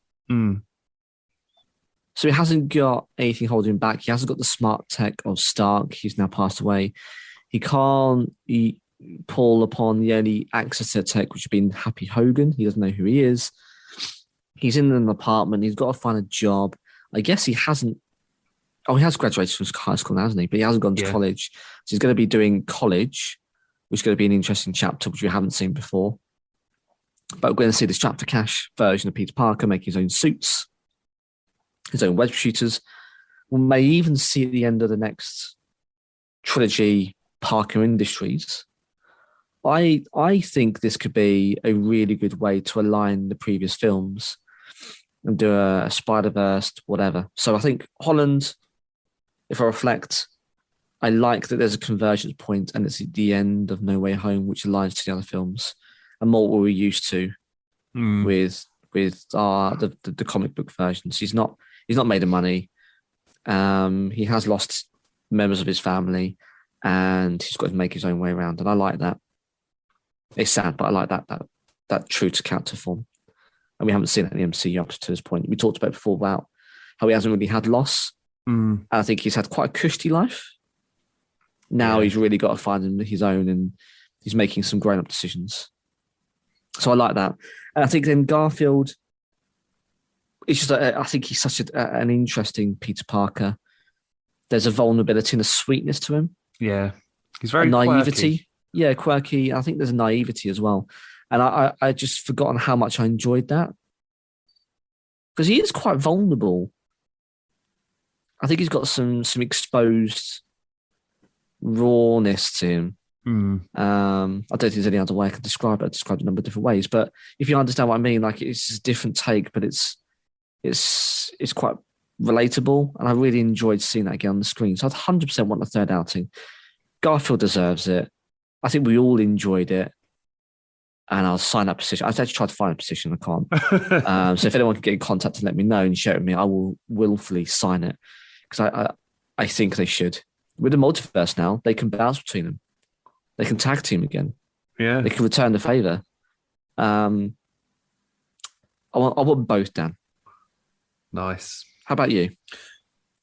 So he hasn't got anything holding him back. He hasn't got the smart tech of Stark. He's now passed away. He can't pull upon the only access to tech, which has been Happy Hogan. He doesn't know who he is. He's in an apartment. He's got to find a job. I guess he hasn't. Oh, he has graduated from high school now, hasn't he? But he hasn't gone to college. So he's going to be doing college, which is going to be an interesting chapter, which we haven't seen before. But we're going to see the Strap for Cash version of Peter Parker make his own suits, his own web shooters. We may even see at the end of the next trilogy Parker Industries. I think this could be a really good way to align the previous films and do a Spider-Verse, whatever. So I think Holland, if I reflect, I like that there's a convergence point and it's at the end of No Way Home, which aligns to the other films and more what we're used to with the comic book versions. He's not made of money. He has lost members of his family, and he's got to make his own way around. And I like that. It's sad, but I like that true to character form. And we haven't seen it in the MCU up to this point. We talked about before about how he hasn't really had loss. And I think he's had quite a cushy life. Now he's really got to find his own, and he's making some grown-up decisions. So I like that. And I think then Garfield, it's just, I think he's such an interesting Peter Parker. There's a vulnerability and a sweetness to him. Yeah. He's very naivety. Quirky. Yeah, quirky. I think there's a naivety as well. And I just forgotten how much I enjoyed that. Because he is quite vulnerable. I think he's got some exposed rawness to him. I don't think there's any other way I can describe it. I described it a number of different ways. But if you understand what I mean, like it's a different take, but it's quite relatable. And I really enjoyed seeing that again on the screen. So I'd 100% want a third outing. Garfield deserves it. I think we all enjoyed it. And I'll sign up position. I've actually tried to find a position. I can't. So if anyone can get in contact and let me know and share it with me, I will willfully sign it. Because I think they should. With the multiverse now, they can bounce between them. They can tag team again. Yeah. They can return the favour. I want both, Dan. Nice. How about you?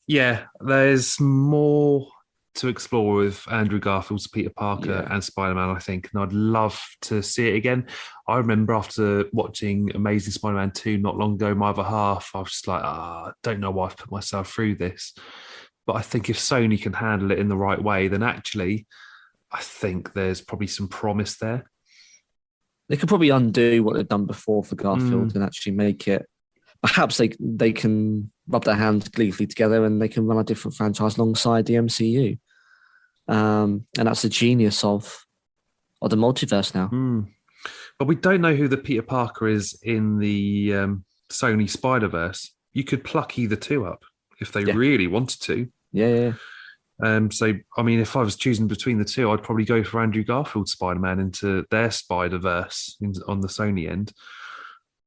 Yeah, there's more to explore with Andrew Garfield's Peter Parker and Spider-Man, I think, and I'd love to see it again. I remember after watching Amazing Spider-Man 2 not long ago, my other half, I was just like, I don't know why I've put myself through this. But I think if Sony can handle it in the right way, then actually, I think there's probably some promise there. They could probably undo what they've done before for Garfield and actually make it. Perhaps they can rub their hands gleefully together and they can run a different franchise alongside the MCU. And that's the genius of the multiverse now. But we don't know who the Peter Parker is in the Sony Spider-Verse. You could pluck either two up if they really wanted to. Yeah. So, I mean, if I was choosing between the two, I'd probably go for Andrew Garfield's Spider-Man into their Spider-Verse on the Sony end.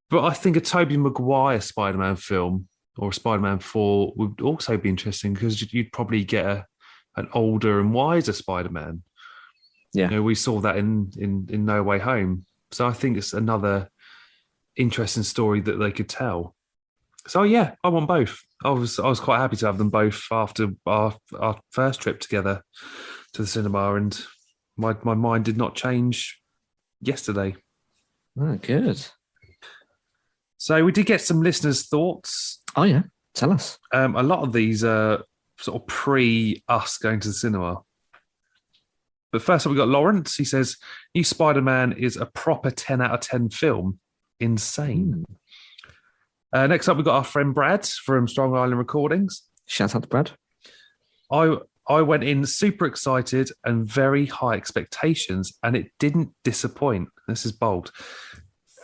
But I think a Tobey Maguire Spider-Man film or a Spider-Man 4 would also be interesting because you'd probably get an older and wiser Spider-Man. Yeah. You know, we saw that in No Way Home. So I think it's another interesting story that they could tell. So yeah, I want both. I was quite happy to have them both after our first trip together to the cinema, and my mind did not change yesterday. Oh, good. So we did get some listeners' thoughts. Oh yeah, tell us. A lot of these are sort of pre us going to the cinema. But first up, we got Lawrence. He says, "New Spider-Man is a proper 10 out of 10 film. Insane." Next up, we've got our friend Brad from Strong Island Recordings. Shout out to Brad. I went in super excited and very high expectations, and it didn't disappoint. This is bold.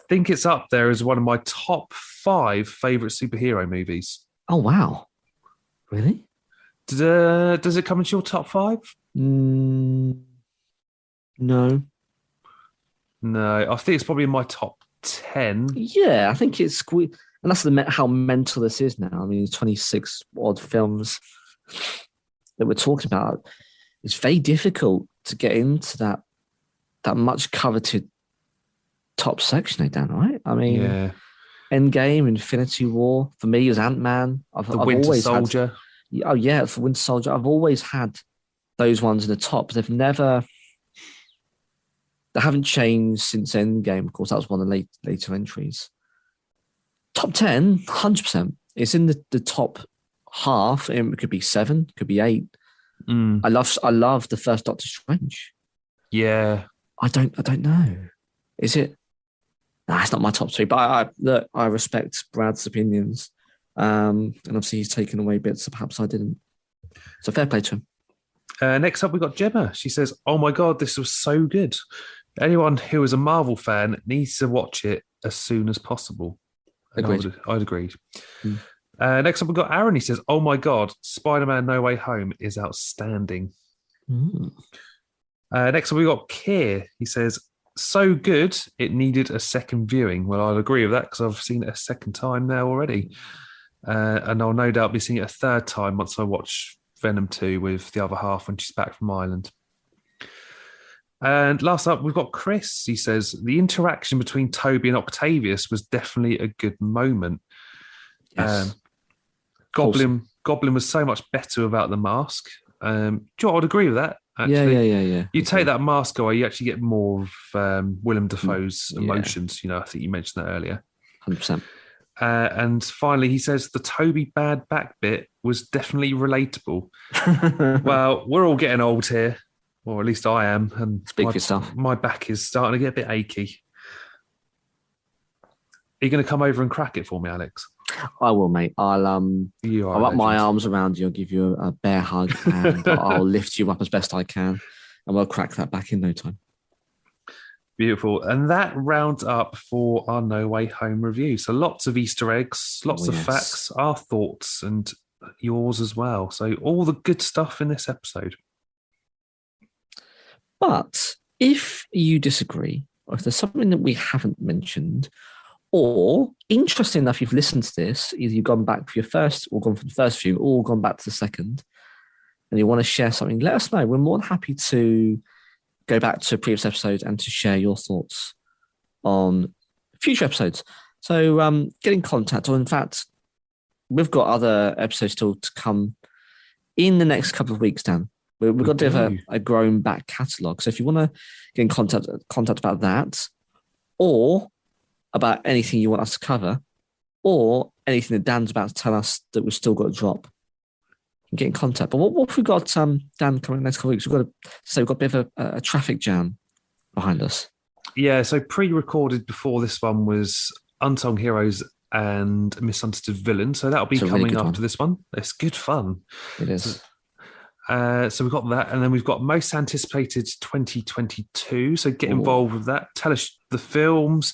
Think it's up there as one of my top 5 favourite superhero movies. Oh, wow. Really? Does it come into your top 5? No. No, I think it's probably in my top 10. Yeah, I think it's... And that's how mental this is now. I mean, 26 odd films that we're talking about. It's very difficult to get into that much coveted top section, Dan, right? I mean, yeah. Endgame, Infinity War. For me, it was Ant-Man. The Winter Soldier. For Winter Soldier. I've always had those ones in the top. They haven't changed since Endgame. Of course, that was one of the later entries. Top 10, 100%. It's in the top half. It could be 7, could be 8. I love the first Doctor Strange. Yeah. I don't know. Is it? Nah, it's not my top 3. But I respect Brad's opinions. And obviously he's taken away bits that perhaps I didn't. So fair play to him. Next up, we got Gemma. She says, "Oh my God, this was so good. Anyone who is a Marvel fan needs to watch it as soon as possible." Agreed. I'd agree. Next up, we've got Aaron. He says, "Oh my God, Spider-Man No Way Home is outstanding." Next up, we got Keir. He says, "So good, it needed a second viewing." Well, I'd agree with that because I've seen it a second time now already. And I'll no doubt be seeing it a third time once I watch Venom 2 with the other half when she's back from Ireland. And last up, we've got Chris. He says, "The interaction between Toby and Octavius was definitely a good moment." Yes. Goblin was so much better without the mask. Joe, I'd agree with that. Actually. Yeah. You take that mask away, you actually get more of Willem Dafoe's emotions. You know, I think you mentioned that earlier. 100%. And finally, he says the Toby bad back bit was definitely relatable. Well, we're all getting old here. Or at least I am. And Speak for yourself. My back is starting to get a bit achy. Are you going to come over and crack it for me, Alex? I will, mate. I'll wrap my arms around you. I'll give you a bear hug and I'll lift you up as best I can. And we'll crack that back in no time. Beautiful. And that rounds up for our No Way Home review. So lots of Easter eggs, lots of facts, our thoughts and yours as well. So all the good stuff in this episode. But if you disagree, or if there's something that we haven't mentioned, or interesting enough, you've listened to this, either you've gone back for your first, or gone for the first view, or gone back to the second, and you want to share something, let us know. We're more than happy to go back to a previous episode and to share your thoughts on future episodes. So get in contact, or in fact, we've got other episodes still to come in the next couple of weeks, Dan. We've got to have a growing back catalogue. So if you want to get in contact about that, or about anything you want us to cover, or anything that Dan's about to tell us that we've still got to drop, get in contact. But what have we got, Dan, coming in the next couple of weeks? We've got a bit of a traffic jam behind us. Yeah, so pre-recorded before this one was Unsung Heroes and Misunderstood Villains. So that'll be coming after this one. It's good fun. It is. So we've got that, and then we've got most anticipated 2022. So get involved with that. Tell us the films,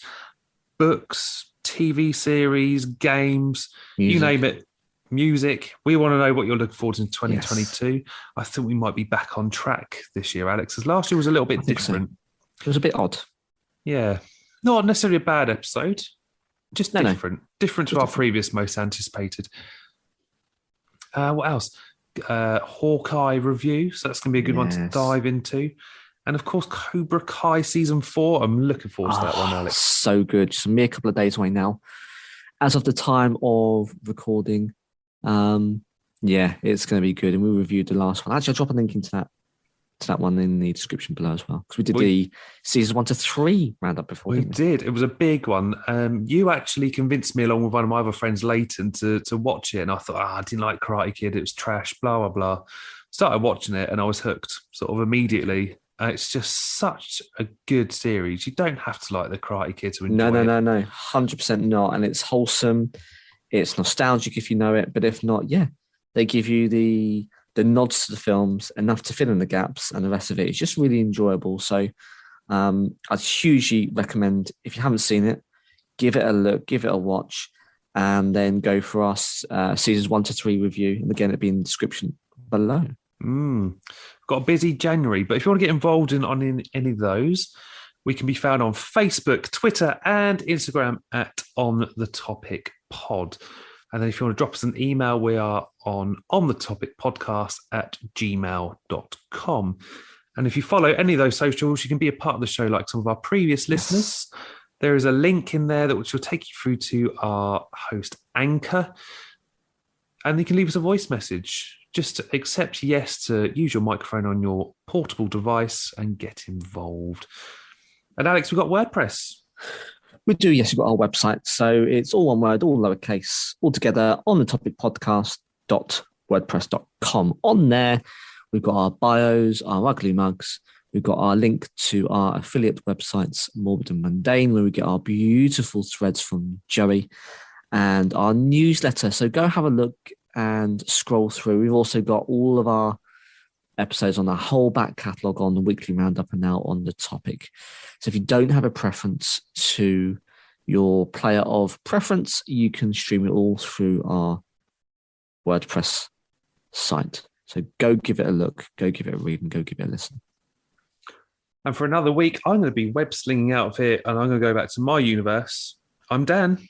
books, TV series, games, music. You name it. music. We want to know what you're looking forward to in 2022. Yes. I think we might be back on track this year, Alex, because last year was a little bit different. So. It was a bit odd. Yeah. Not necessarily a bad episode, just different. Different to our previous most anticipated. What else? Hawkeye review. So that's going to be a good one to dive into. And of course, Cobra Kai season 4. I'm looking forward to that one, Alex. So good. Just a mere couple of days away now. As of the time of recording, it's going to be good. And we reviewed the last one. Actually, I'll drop a link into that one in the description below as well. Because we did the seasons 1 to 3 roundup before. We did. It was a big one. You actually convinced me, along with one of my other friends, Leighton, to watch it. And I thought, I didn't like Karate Kid. It was trash, blah, blah, blah. Started watching it and I was hooked sort of immediately. It's just such a good series. You don't have to like the Karate Kid to enjoy it. No. 100% not. And it's wholesome. It's nostalgic if you know it. But if not, they give you the nods to the films, enough to fill in the gaps, and the rest of it is just really enjoyable. So I'd hugely recommend, if you haven't seen it, give it a look, give it a watch, and then go for us seasons 1 to 3 review. And again, it'll be in the description below. Got a busy January, but if you want to get involved in any of those, we can be found on Facebook, Twitter, and Instagram at On The Topic Pod. And then if you want to drop us an email, we are on the topic podcast at gmail.com. And if you follow any of those socials, you can be a part of the show like some of our previous listeners. There is a link in there which will take you through to our host Anchor. And you can leave us a voice message. Just accept yes to use your microphone on your portable device and get involved. And Alex, we've got WordPress. We do, yes. We've got our website. So it's all one word, all lowercase, all together on the topic podcast.wordpress.com. On there, we've got our bios, our ugly mugs. We've got our link to our affiliate websites, Morbid and Mundane, where we get our beautiful threads from Joey, and our newsletter. So go have a look and scroll through. We've also got all of our episodes on our whole back catalogue on the weekly roundup and now on the topic. So if you don't have a preference to your player of preference, you can stream it all through our WordPress site. So go give it a look, go give it a read, and go give it a listen. And for another week, I'm going to be web slinging out of here and I'm going to go back to my universe. I'm Dan.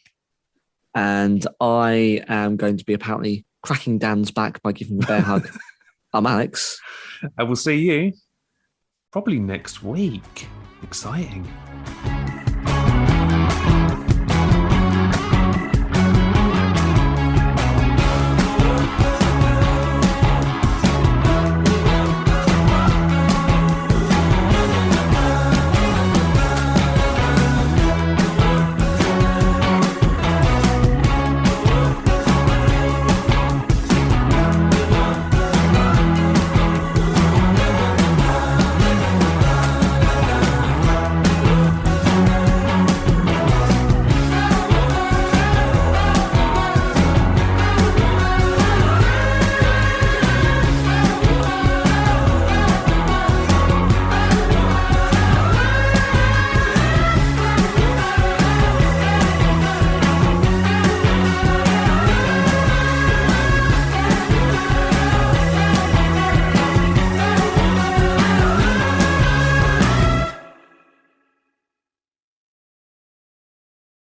And I am going to be apparently cracking Dan's back by giving him a bear hug. I'm Alex. And we'll see you probably next week. Exciting.